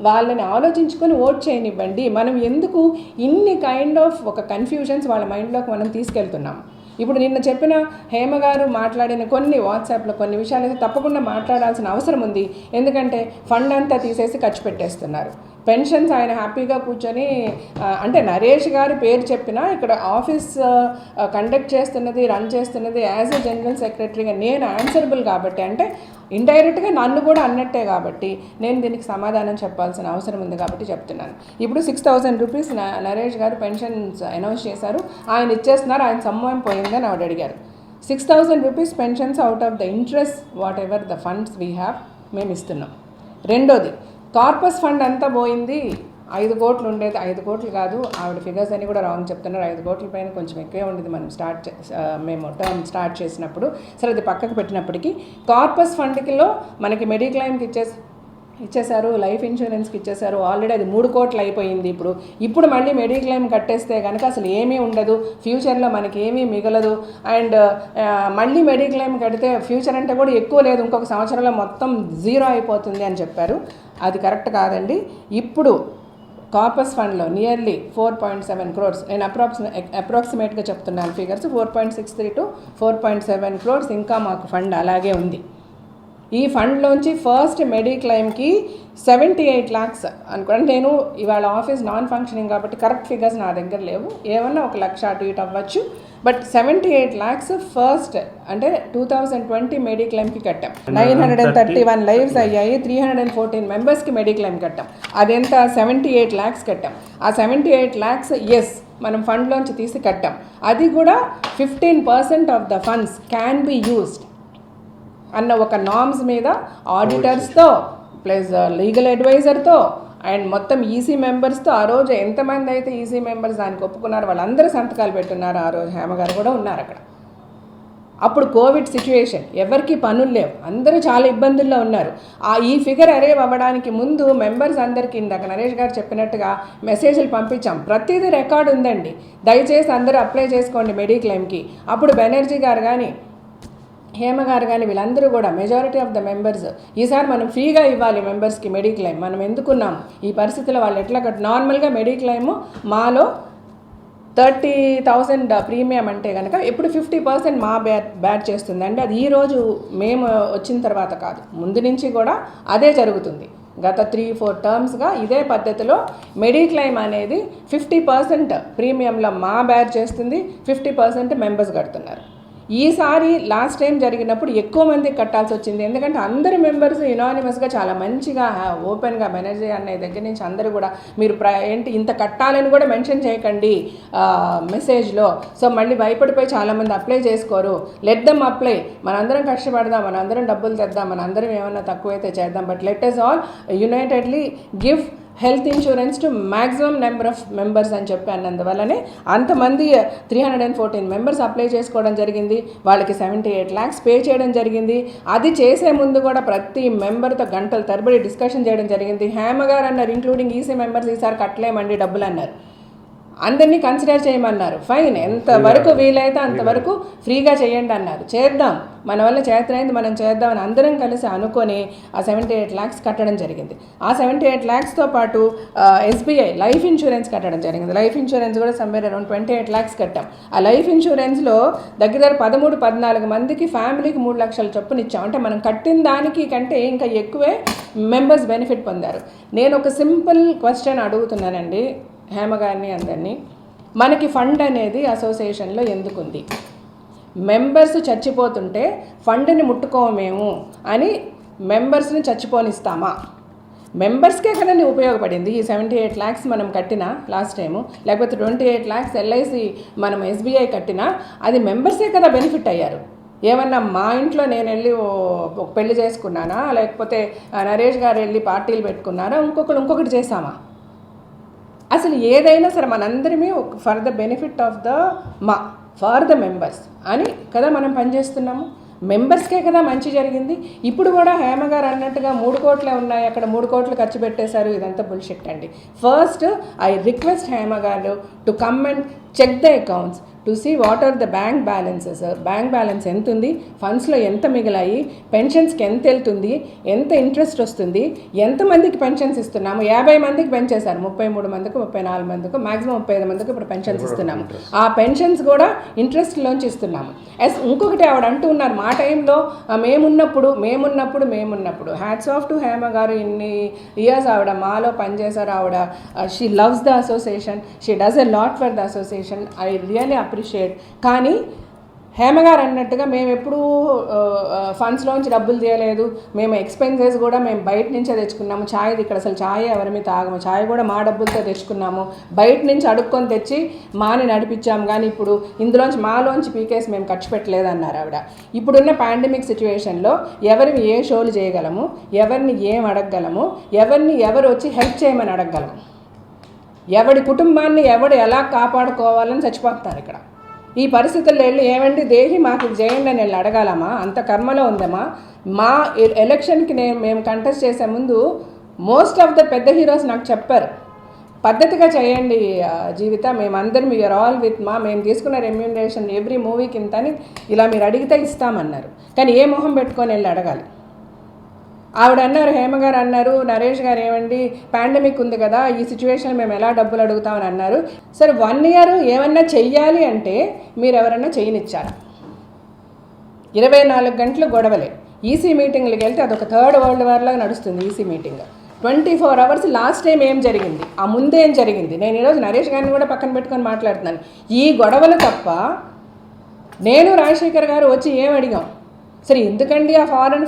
వాళ్ళని ఆలోచించుకొని ఓట్ చేయనివ్వండి. మనం ఎందుకు ఇన్ని కైండ్ ఆఫ్ ఒక కన్ఫ్యూజన్స్ వాళ్ళ మైండ్లోకి మనం తీసుకెళ్తున్నాం? ఇప్పుడు నిన్న చెప్పిన హేమ గారు మాట్లాడిన కొన్ని వాట్సాప్లో కొన్ని విషయాలు అయితే తప్పకుండా మాట్లాడాల్సిన అవసరం ఉంది. ఎందుకంటే ఫండ్ అంతా తీసేసి ఖర్చు పెట్టేస్తున్నారు. పెన్షన్స్ ఆయన హ్యాపీగా కూర్చొని అంటే నరేష్ గారి పేరు చెప్పినా ఇక్కడ ఆఫీస్ కండక్ట్ చేస్తున్నది, రన్ చేస్తున్నది యాజ్ ఎ జనరల్ సెక్రటరీగా నేను ఆన్సరబుల్ కాబట్టి, అంటే ఇండైరెక్ట్గా నన్ను కూడా అన్నట్టే కాబట్టి నేను దీనికి సమాధానం చెప్పాల్సిన అవసరం ఉంది కాబట్టి చెప్తున్నాను. ఇప్పుడు 6,000 రూపీస్ నరేష్ గారు పెన్షన్స్ అనౌన్స్ చేశారు, ఆయన ఇచ్చేస్తున్నారు, ఆయన సమ్మం పోయిందని ఆవిడ అడిగారు. 6,000 rupees pensions out of the interest what ever the funds we have మేము ఇస్తున్నాం. రెండోది, కార్పస్ ఫండ్ అంతా పోయింది, 5 కోట్లు ఉండేది, 5 కోట్లు కాదు, ఆవిడ ఫిగర్స్ అని కూడా రాంగ్ చెప్తున్నారు, 5 కోట్ల పైన కొంచెం ఎక్కువే ఉండేది మనం మేము టర్మ్ స్టార్ట్ చేసినప్పుడు. సరే అది పక్కకు పెట్టినప్పటికీ కార్పస్ ఫండ్కిలో మనకి మెడిక్లైమ్కి ఇచ్చేశారు, లైఫ్ ఇన్సూరెన్స్కి ఇచ్చేశారు, ఆల్రెడీ అది 3 కోట్లు అయిపోయింది. ఇప్పుడు మళ్ళీ మెడిక్లైమ్ కట్టేస్తే కనుక అసలు ఏమీ ఉండదు, ఫ్యూచర్లో మనకి ఏమీ మిగలదు. అండ్ మళ్ళీ మెడిక్లైమ్ కడితే ఫ్యూచర్ అంటే కూడా ఎక్కువ లేదు, ఇంకొక సంవత్సరంలో మొత్తం జీరో అయిపోతుంది అని చెప్పారు. అది కరెక్ట్ కాదండి. ఇప్పుడు కార్పస్ ఫండ్లో నియర్లీ 4.7 crores, నేను అప్రాక్సిమేట్గా చెప్తున్నాను ఫిగర్స్, 4.63 to 4.7 crores ఇంకా మాకు ఫండ్ అలాగే ఉంది. ఈ ఫండ్లోంచి ఫస్ట్ మెడిక్లైమ్కి 78 lakhs అనుకోండి. నేను ఇవాళ ఆఫీస్ నాన్ ఫంక్షనింగ్ కాబట్టి కరెక్ట్ ఫిగర్స్ నా దగ్గర లేవు, ఏమన్నా 1 లక్ష అటు ఇటు అవ్వచ్చు. బట్ 78 lakhs ఫస్ట్ అంటే 2020 మెడిక్లైమ్కి కట్టాం. 931 లైవ్స్ అయ్యాయి, 314 మెంబర్స్కి మెడిక్లైమ్ కట్టాం. అదెంత 78 lakhs కట్టాం. ఆ 78 lakhs ఎస్ మనం ఫండ్లోంచి తీసి కట్టాం. అది కూడా 15% of the funds can be used అన్న ఒక నామ్స్ మీద ఆడిటర్స్తో ప్లస్ లీగల్ అడ్వైజర్తో అండ్ మొత్తం ఈసీ మెంబర్స్తో, ఆ రోజు ఎంతమంది అయితే ఈసీ మెంబర్స్ దానికి ఒప్పుకున్నారు వాళ్ళందరూ సంతకాలు పెట్టున్నారు. ఆ రోజు హేమ గారు కూడా ఉన్నారు అక్కడ. అప్పుడు కోవిడ్ సిచ్యువేషన్, ఎవరికి పనులు లేవు, అందరూ చాలా ఇబ్బందుల్లో ఉన్నారు. ఈ ఫిగర్ అరేవ్ అవ్వడానికి ముందు మెంబర్స్ అందరికీ ఇందాక నరేష్ గారు చెప్పినట్టుగా మెసేజ్లు పంపించాం, ప్రతిదీ రికార్డు ఉందండి, దయచేసి అందరూ అప్లై చేసుకోండి మెడిక్లైమ్కి. అప్పుడు బెనర్జీ గారు కానీ హేమ గారు కానీ వీళ్ళందరూ కూడా మెజారిటీ ఆఫ్ ద మెంబర్స్ ఈసారి మనం ఫ్రీగా ఇవ్వాలి మెంబర్స్కి మెడిక్లైమ్, మనం ఎందుకున్నాం ఈ పరిస్థితిలో, వాళ్ళు ఎట్లా నార్మల్గా మెడిక్లైమ్ మాలో 30,000 ప్రీమియం అంటే కనుక ఇప్పుడు 50% మా బ్యాట్ చేస్తుందండి. అది ఈరోజు మేము వచ్చిన తర్వాత కాదు, ముందు నుంచి కూడా అదే జరుగుతుంది. గత 3-4 టర్మ్స్గా ఇదే పద్ధతిలో మెడిక్లైమ్ అనేది 50% ప్రీమియంలో మా బ్యాట్ చేస్తుంది, 50% మెంబర్స్ కడుతున్నారు. ఈసారి లాస్ట్ టైం జరిగినప్పుడు ఎక్కువ మంది కట్టాల్సి వచ్చింది, ఎందుకంటే అందరు మెంబర్స్ యునానిమస్గా చాలా మంచిగా ఓపెన్గా బెనర్జీ అనే దగ్గర నుంచి అందరూ కూడా మీరు ఏంటి ఇంత కట్టాలని కూడా మెన్షన్ చేయకండి మెసేజ్లో, సో మళ్ళీ భయపడిపోయి చాలామంది అప్లై చేసుకోరు, లెట్ దమ్ అప్లై, మనందరం కష్టపడదాం, మనందరం డబ్బులు తెద్దాం, మనందరం ఏమన్నా తక్కువైతే చేద్దాం, but let us all unitedly give health insurance to maximum number of members అని చెప్పి అన్నందువల్లనే అంతమంది 314 మెంబర్స్ అప్లై చేసుకోవడం జరిగింది. వాళ్ళకి 78 lakhs పే చేయడం జరిగింది. అది చేసే ముందు కూడా ప్రతి మెంబర్తో గంటల తరబడి డిస్కషన్ చేయడం జరిగింది. హేమ గారు అన్నారు ఇంక్లూడింగ్ ఈసీ మెంబర్స్ ఈసారి కట్టలేమండి డబ్బులు అన్నారు, అందరినీ కన్సిడర్ చేయమన్నారు. ఫైన్, ఎంతవరకు వీలైతే అంతవరకు ఫ్రీగా చేయండి అన్నారు. చేద్దాం, మన వల్ల చేతనైంది మనం చేద్దామని అందరం కలిసి అనుకొని ఆ 78 lakhs కట్టడం జరిగింది. ఆ 78 lakhsతో పాటు ఎస్బీఐ లైఫ్ ఇన్సూరెన్స్ కట్టడం జరిగింది. లైఫ్ ఇన్సూరెన్స్ కూడా సమ్వేర్ అరౌండ్ 28 lakhs కట్టాం. ఆ లైఫ్ ఇన్సూరెన్స్లో దగ్గర 13-14 మందికి ఫ్యామిలీకి 3 లక్షల చొప్పున ఇచ్చాం. అంటే మనం కట్టిన దానికి కంటే ఇంకా ఎక్కువే మెంబర్స్ బెనిఫిట్ పొందారు. నేను ఒక సింపుల్ క్వశ్చన్ అడుగుతున్నానండి హేమ గారిని అందరినీ, మనకి ఫండ్ అనేది అసోసియేషన్లో ఎందుకుంది? మెంబర్స్ చచ్చిపోతుంటే ఫండ్ని ముట్టుకోమేము అని మెంబర్స్ని చచ్చిపోనిస్తామా? మెంబర్స్కే కదండి ఉపయోగపడింది ఈ 78 lakhs మనం కట్టినా లాస్ట్ టైము, లేకపోతే 28 lakhs ఎల్ఐసి మనం ఎస్బీఐ కట్టినా అది మెంబర్సే కదా బెనిఫిట్ అయ్యారు. ఏమన్నా మా ఇంట్లో నేను వెళ్ళి ఒక పెళ్లి చేసుకున్నానా, లేకపోతే నరేష్ గారు వెళ్ళి పార్టీలు పెట్టుకున్నారా, ఇంకొకటి చేసామా? అసలు ఏదైనా సరే మనందరిమీ for the benefit of for the members అని కదా మనం పనిచేస్తున్నాము. మెంబర్స్కే కదా మంచి జరిగింది. ఇప్పుడు కూడా హేమ గారు అన్నట్టుగా 3 కోట్లే ఉన్నాయి, అక్కడ 3 కోట్లు ఖర్చు పెట్టేశారు, ఇదంతా బుల్షిట్ అండి. ఫస్ట్ ఐ రిక్వెస్ట్ హేమ గారు to come and check the accounts, to see what are the bank balances, bank balance ఎంత ఉంది, ఫండ్స్లో ఎంత మిగిలాయి, పెన్షన్స్కి ఎంత వెళ్తుంది, ఎంత ఇంట్రెస్ట్ వస్తుంది, ఎంతమందికి పెన్షన్స్ ఇస్తున్నాము. 50 మందికి పెంచేశారు, 33 మందికి 34 మందికి మ్యాక్సిమం 35 మందికి ఇప్పుడు పెన్షన్స్ ఇస్తున్నాము. ఆ పెన్షన్స్ కూడా ఇంట్రెస్ట్లోంచి ఇస్తున్నాము. ఇంకొకటి ఆవిడ అంటూ ఉన్నారు, మా టైంలో మేమున్నప్పుడు హ్యాట్స్ ఆఫ్ టు హేమ గారు. ఇన్ని ఇయర్స్ ఆవిడ మాలో పనిచేశారు. ఆవిడ she loves the association, she does a lot for the association. I really appreciate. కానీ హేమ గారు అన్నట్టుగా మేము ఎప్పుడూ ఫండ్స్లోంచి డబ్బులు తీయలేదు. మేము ఎక్స్పెన్సెస్ కూడా మేము బయట నుంచే తెచ్చుకున్నాము. ఛాయ్ ఇక్కడ అసలు ఛాయ్ ఎవరిమి తాగము, ఛాయ్ కూడా మా డబ్బులతో తెచ్చుకున్నాము. బయట నుంచి అడుక్కొని తెచ్చి మాని నడిపించాము. కానీ ఇప్పుడు మాలోంచి పీకేసి మేము ఖర్చు పెట్టలేదు అన్నారు ఆవిడ. ఇప్పుడున్న పాండమిక్ సిచ్యువేషన్లో ఎవరిని ఏ షోలు చేయగలము, ఎవరిని ఏం అడగగలము, ఎవరు వచ్చి హెల్ప్ చేయమని అడగగలము, ఎవడి కుటుంబాన్ని ఎవడు ఎలా కాపాడుకోవాలని చచ్చిపోతున్నారు ఇక్కడ. ఈ పరిస్థితుల్లో వెళ్ళి ఏమండి దేహి మాకు చేయండి అని వెళ్ళి అడగాలమా? అంత కర్మలో ఉందమ్మా. మా ఎలక్షన్కి మేము కంటెస్ట్ చేసే ముందు మోస్ట్ ఆఫ్ ద పెద్ద హీరోస్ నాకు చెప్పారు, పద్ధతిగా చేయండి జీవిత, మేమందరం యూఆర్ ఆల్ విత్ మేము తీసుకున్న రెమ్యూనరేషన్ ఎవ్రీ మూవీకి ఇంత అని ఇలా మీరు అడిగితే ఇస్తామన్నారు. కానీ ఏ మొహం పెట్టుకొని వెళ్ళి అడగాలి? ఆవిడ అన్నారు, హేమ గారు అన్నారు, నరేష్ గారు ఏమండి పాండమిక్ ఉంది కదా, ఈ సిచ్యువేషన్ మేము ఎలా డబ్బులు అడుగుతామని అన్నారు. సరే 1 year ఏమన్నా చెయ్యాలి అంటే మీరు ఎవరన్నా చేయనిచ్చారా? 24 గంటలు గొడవలే. ఈసీ మీటింగ్లకు వెళ్తే అదొక థర్డ్ వరల్డ్ వార్ లాగా నడుస్తుంది EC meeting. 24 hours. Last time ఏం జరిగింది, ఆ ముందే ఏం జరిగింది? నేను ఈరోజు నరేష్ గారిని కూడా పక్కన పెట్టుకొని మాట్లాడుతున్నాను. ఈ గొడవలు తప్ప నేను రాజశేఖర్ గారు వచ్చి ఏం అడిగాం? సరే ఎందుకండి ఆ ఫారెన్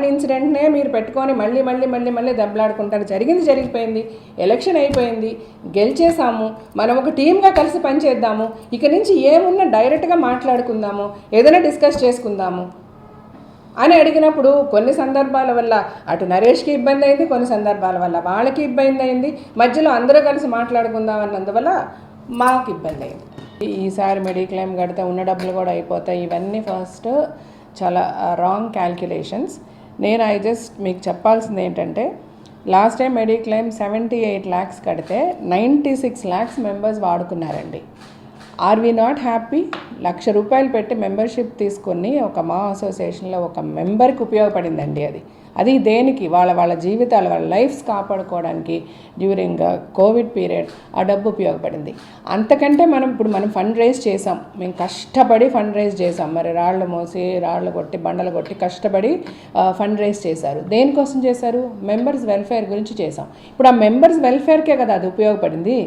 ఇన్సిడెంట్నే మీరు పెట్టుకొని మళ్ళీ దెబ్బలాడుకుంటారు. జరిగిపోయింది, ఎలక్షన్ అయిపోయింది, గెలిచేసాము, మనం ఒక టీమ్గా కలిసి పనిచేద్దాము, ఇక నుంచి ఏమున్నా డైరెక్ట్గా మాట్లాడుకుందాము, ఏదైనా డిస్కస్ చేసుకుందాము అని అడిగినప్పుడు కొన్ని సందర్భాల వల్ల అటు నరేష్కి ఇబ్బంది అయింది, కొన్ని సందర్భాల వల్ల వాళ్ళకి ఇబ్బంది అయింది, మధ్యలో అందరూ కలిసి మాట్లాడుకుందాం అన్నందువల్ల మాకు ఇబ్బంది అయింది. ఈసారి మెడిక్లెయిమ్ కడితే ఉన్న డబ్బులు కూడా అయిపోతాయి. ఇవన్నీ ఫస్ట్ చాలా రాంగ్ క్యాల్కులేషన్స్. నేను మీకు చెప్పాల్సింది ఏంటంటే, లాస్ట్ టైం మెడిక్లెయిమ్ 78 lakhs కడితే 96 lakhs మెంబర్స్ వాడుకున్నారండి. Are we not happy? 1,00,000 రూపాయలు పెట్టి మెంబర్షిప్ తీసుకొని ఒక మా అసోసియేషన్లో ఒక మెంబర్కి ఉపయోగపడిందండి. అది దేనికి? వాళ్ళ జీవితాలు, వాళ్ళ లైఫ్స్ కాపాడుకోవడానికి డ్యూరింగ్ కోవిడ్ పీరియడ్ ఆ డబ్బు ఉపయోగపడింది. అంతకంటే మనం ఫండ్ రైజ్ చేసాం, మేము కష్టపడి ఫండ్ రైజ్ చేసాం. మరి రాళ్ళు మోసి రాళ్ళు కొట్టి బండలు కొట్టి కష్టపడి ఫండ్ రైజ్ చేశారు. దేనికోసం చేశారు? మెంబర్స్ వెల్ఫేర్ గురించి చేసాం. ఇప్పుడు ఆ మెంబర్స్ వెల్ఫేర్కే కదా అది ఉపయోగపడింది.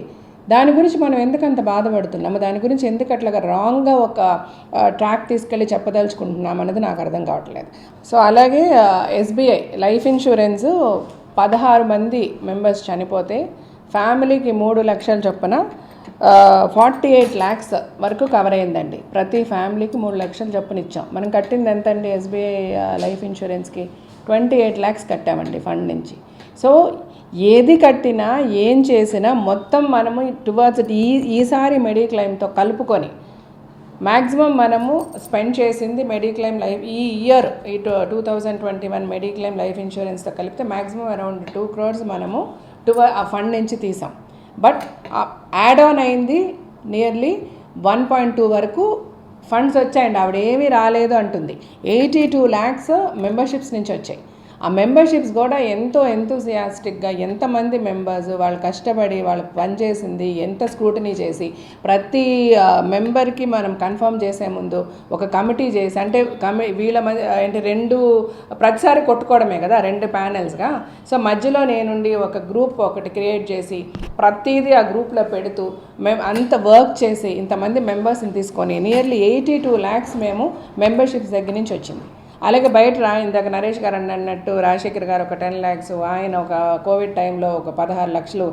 దాని గురించి మనం ఎందుకంత బాధపడుతున్నాము, దాని గురించి ఎందుకు అట్లాగా రాంగ్గా ఒక ట్రాక్ తీసుకెళ్ళి చెప్పదలుచుకుంటున్నాం అన్నది నాకు అర్థం కావట్లేదు. సో అలాగే ఎస్బీఐ లైఫ్ ఇన్సూరెన్స్ 16 మంది మెంబర్స్ చనిపోతే ఫ్యామిలీకి 3 లక్షల చొప్పున 48 lakhs వరకు కవర్ అయిందండి. ప్రతి ఫ్యామిలీకి 3 లక్షలు చొప్పున ఇచ్చాం. మనం కట్టింది ఎంతండి ఎస్బీఐ లైఫ్ ఇన్సూరెన్స్కి? 28 lakhs కట్టామండి ఫండ్ నుంచి. సో ఏది కట్టినా ఏం చేసినా మొత్తం మనము టువర్డ్స్ ఈసారి మెడిక్లెయిమ్తో కలుపుకొని మ్యాక్సిమం మనము స్పెండ్ చేసింది మెడిక్లెయిమ్ లైఫ్ ఈ ఇయర్ 2021 మెడిక్లెయిమ్ లైఫ్ ఇన్సూరెన్స్తో కలిపితే మ్యాక్సిమం అరౌండ్ 2 crores మనము ఆ ఫండ్ నుంచి తీసాం. బట్ యాడ్ ఆన్ అయింది నియర్లీ 1.2 వరకు ఫండ్స్ వచ్చాయండి. ఆవిడ ఏమీ రాలేదు అంటుంది. 82 lakhs మెంబర్షిప్స్ నుంచి వచ్చాయి. ఆ మెంబర్షిప్స్ కూడా ఎంతో ఎంతూసియాస్టిక్గా ఎంతమంది మెంబర్స్ వాళ్ళు కష్టపడి వాళ్ళు పనిచేసింది, ఎంత స్క్రూటనీ చేసి ప్రతి మెంబర్కి మనం కన్ఫర్మ్ చేసే ముందు ఒక కమిటీ చేసి, అంటే వీళ్ళ మధ్య అంటే ప్రతిసారి కొట్టుకోవడమే కదా 2 panelsగా. సో మధ్యలో నేనుండి ఒక గ్రూప్ ఒకటి క్రియేట్ చేసి ప్రతిదీ ఆ గ్రూప్లో పెడుతూ మేము అంత వర్క్ చేసి ఇంతమంది మెంబర్స్ని తీసుకొని నియర్లీ 82 lakhs మేము మెంబర్షిప్స్ దగ్గర నుంచి వచ్చింది. అలాగే బయట ఇందాక నరేష్ గారు అన్నట్టు రాజశేఖర్ గారు ఒక 10 lakhs, ఆయన ఒక కోవిడ్ టైంలో ఒక 16 లక్షలు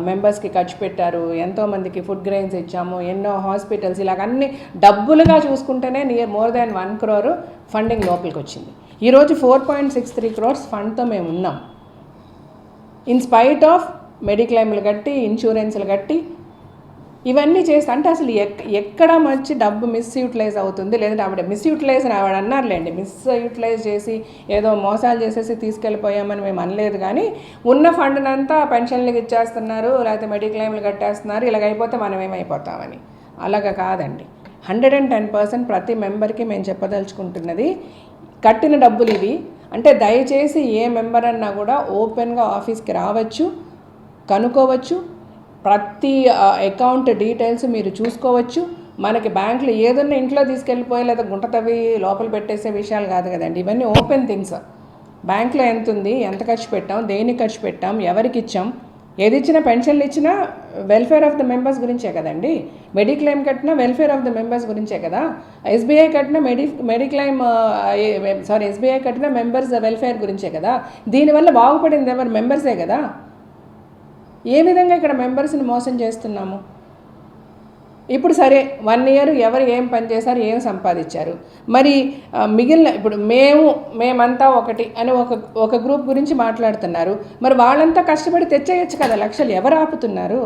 మెంబర్స్కి ఖర్చు పెట్టారు. ఎంతోమందికి ఫుడ్ గ్రెయిన్స్ ఇచ్చాము, ఎన్నో హాస్పిటల్స్, ఇలాగ అన్ని డబ్బులుగా చూసుకుంటేనే more than 1 crore ఫండింగ్ లోపలికి వచ్చింది. ఈరోజు 4.63 crores ఫండ్తో మేము ఉన్నాం. ఇన్ స్పైట్ ఆఫ్ మెడిక్లెయిమ్లు కట్టి ఇన్సూరెన్స్లు కట్టి ఇవన్నీ చేస్తే అంటే అసలు ఎక్కడ మంచి డబ్బు మిస్యూటిలైజ్ అవుతుంది, లేదంటే ఆవిడ మిస్యూటిలైజ్ ఆవిడ అన్నారులేండి, మిస్యూటిలైజ్ చేసి ఏదో మోసాలు చేసేసి తీసుకెళ్ళిపోయామని మేము అనలేదు. కానీ ఉన్న ఫండ్నంతా పెన్షన్లకు ఇచ్చేస్తున్నారు, లేకపోతే మెడిక్లెయిమ్లు కట్టేస్తున్నారు, ఇలాగైపోతే మనం ఏమైపోతామని. అలాగా కాదండి. 110% ప్రతి మెంబర్కి మేము చెప్పదలుచుకుంటున్నది, కట్టిన డబ్బులు ఇవి అంటే దయచేసి ఏ మెంబర్ అన్నా కూడా ఓపెన్గా ఆఫీస్కి రావచ్చు, కనుక్కోవచ్చు, ప్రతి అకౌంట్ డీటెయిల్స్ మీరు చూసుకోవచ్చు. మనకి బ్యాంకులో ఏదన్నా ఇంట్లో తీసుకెళ్ళిపోయి లేదా గుంట తవ్వి లోపల పెట్టేసే విషయాలు కాదు కదండి, ఇవన్నీ ఓపెన్ థింగ్స్. బ్యాంకులో ఎంత ఉంది, ఎంత ఖర్చు పెట్టాం, దేనికి ఖర్చు పెట్టాం, ఎవరికి ఇచ్చాం, ఏది ఇచ్చినా పెన్షన్లు ఇచ్చినా వెల్ఫేర్ ఆఫ్ ద మెంబర్స్ గురించే కదండి. మెడిక్లెయిమ్ కట్టినా వెల్ఫేర్ ఆఫ్ ద మెంబర్స్ గురించే కదా. ఎస్బీఐ కట్టిన ఎస్బీఐ కట్టిన మెంబర్స్ వెల్ఫేర్ గురించే కదా. దీనివల్ల బాగుపడింది ఎవరు? మెంబర్సే కదా. ఏ విధంగా ఇక్కడ మెంబర్స్ని మోసం చేస్తున్నాము? ఇప్పుడు సరే 1 year ఎవరు ఏం పని చేశారు, ఏం సంపాదించారు, మరి మిగిలిన ఇప్పుడు మేమంతా ఒకటి అని ఒక గ్రూప్ గురించి మాట్లాడుతున్నారు. మరి వాళ్ళంతా కష్టపడి తెచ్చేయచ్చు కదా లక్షలు. ఎవరు ఆపుతున్నారు?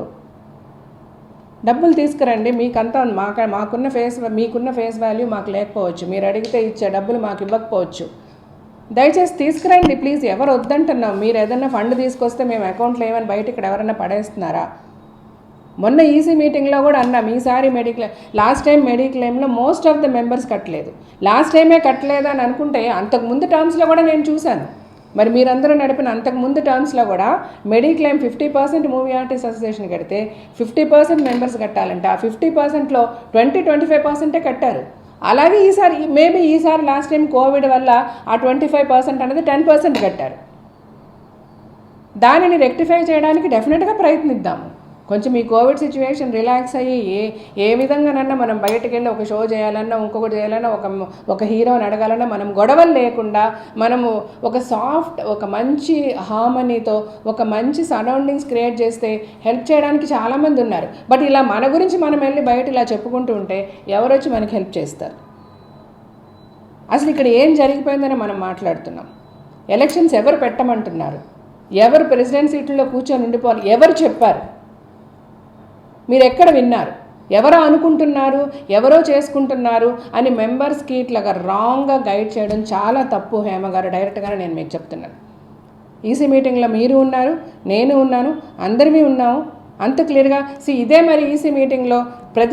డబ్బులు తీసుకురండి. మీకంతా మీకున్న ఫేస్ వాల్యూ మాకు లేకపోవచ్చు, మీరు అడిగితే ఇచ్చే డబ్బులు మాకు ఇవ్వకపోవచ్చు. దయచేసి తీసుకురండి ప్లీజ్. ఎవరు వద్దంటున్నాం? మీరు ఏదన్నా ఫండ్ తీసుకొస్తే మేము అకౌంట్లో ఏమైనా బయట ఇక్కడ ఎవరైనా పడేస్తున్నారా? మొన్న ఈసీ మీటింగ్లో కూడా అన్నాం, ఈసారి లాస్ట్ టైం మెడిక్లెయిమ్లో మోస్ట్ ఆఫ్ ద మెంబర్స్ కట్టలేదు. లాస్ట్ టైమే కట్టలేదు అని అనుకుంటే అంతకుముందు టర్మ్స్లో కూడా నేను చూశాను. మరి మీరందరూ నడిపిన అంతకుముందు టర్మ్స్లో కూడా మెడిక్లెయిమ్ 50% మూవీ ఆర్టిస్ట్ అసోసియేషన్ కడితే 50% మెంబర్స్ కట్టాలంటే ఆ 50%లో 20-25% కట్టారు. అలాగే ఈసారి లాస్ట్ టైం కోవిడ్ వల్ల ఆ 25% అనేది 10% కట్టారు. దానిని రెక్టిఫై చేయడానికి డెఫినెట్గా ప్రయత్నిద్దాము. కొంచెం ఈ కోవిడ్ సిచ్యువేషన్ రిలాక్స్ అయ్యి ఏ విధంగానన్నా మనం బయటకు వెళ్ళి ఒక షో చేయాలన్నా, ఇంకొకటి చేయాలన్నా, ఒక హీరోని అడగాలన్నా మనం గొడవలు లేకుండా మనము ఒక మంచి హార్మనీతో ఒక మంచి సరౌండింగ్స్ క్రియేట్ చేస్తే హెల్ప్ చేయడానికి చాలామంది ఉన్నారు. బట్ ఇలా మన గురించి మనం వెళ్ళి బయట ఇలా చెప్పుకుంటూ ఉంటే ఎవరు వచ్చి మనకి హెల్ప్ చేస్తారు? అసలు ఇక్కడ ఏం జరిగిపోయిందని మనం మాట్లాడుతున్నాం. ఎలక్షన్స్ ఎవరు పెట్టమంటున్నారు? ఎవరు ప్రెసిడెంట్ సీట్లలో కూర్చొని ఉండిపోవాలి? ఎవరు చెప్పారు? మీరు ఎక్కడ విన్నారు? ఎవరో అనుకుంటున్నారు, ఎవరో చేసుకుంటున్నారు అని మెంబర్స్కి ఇట్లాగా రాంగ్గా గైడ్ చేయడం చాలా తప్పు. హేమ గారు, డైరెక్ట్గానే నేను మీకు చెప్తున్నాను. ఈసీ మీటింగ్లో మీరు ఉన్నారు, నేను ఉన్నాను, అందరివి ఉన్నాము. అంత క్లియర్గా ఇదే మరి ఈసీ మీటింగ్లో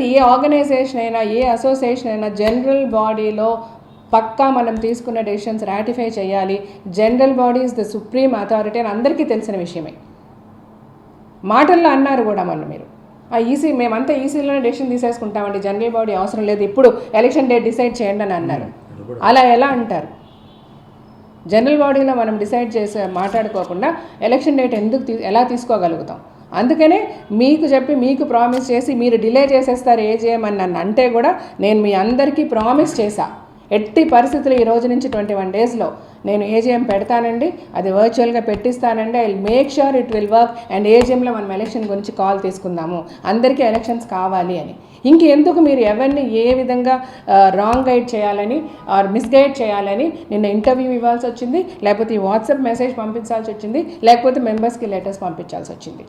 ఏ ఆర్గనైజేషన్ అయినా, ఏ అసోసియేషన్ అయినా జనరల్ బాడీలో పక్కా మనం తీసుకున్న డెసిషన్స్ రాటిఫై చేయాలి. General body is the supreme authority అని అందరికీ తెలిసిన విషయమే. మాటల్లో అన్నారు కూడా మొన్న మీరు, మేమంతా ఈసీలోనే డెసిషన్ తీసేసుకుంటామండి, జనరల్ బాడీ అవసరం లేదు, ఇప్పుడు ఎలక్షన్ డేట్ డిసైడ్ చేయండి అని అన్నారు. అలా ఎలా అంటారు? జనరల్ బాడీలో మనం డిసైడ్ చేసి మాట్లాడుకోకుండా ఎలక్షన్ డేట్ ఎలా తీసుకోగలుగుతాం? అందుకనే మీకు చెప్పి మీకు ప్రామిస్ చేసి మీరు డిలే చేసేస్తారు ఏజీఎం అని నన్ను అంటే కూడా నేను మీ అందరికీ ప్రామిస్ చేశా, ఎట్టి పరిస్థితులు ఈ రోజు నుంచి 21 daysలో నేను ఏజీఎం పెడతానండి, అది వర్చువల్గా పెట్టిస్తానండి. I will make sure it will work. And ఏజీఎంలో మనం ఎలక్షన్ గురించి కాల్ తీసుకుందాము, అందరికీ ఎలక్షన్స్ కావాలి అని. ఇంకెందుకు మీరు ఎవరిని ఏ విధంగా రాంగ్ గైడ్ చేయాలని ఆర్ మిస్గైడ్ చేయాలని నిన్న ఇంటర్వ్యూ ఇవ్వాల్సి వచ్చింది, లేకపోతే ఈ వాట్సాప్ మెసేజ్ పంపించాల్సి వచ్చింది, లేకపోతే మెంబర్స్కి లెటర్స్ పంపించాల్సి వచ్చింది.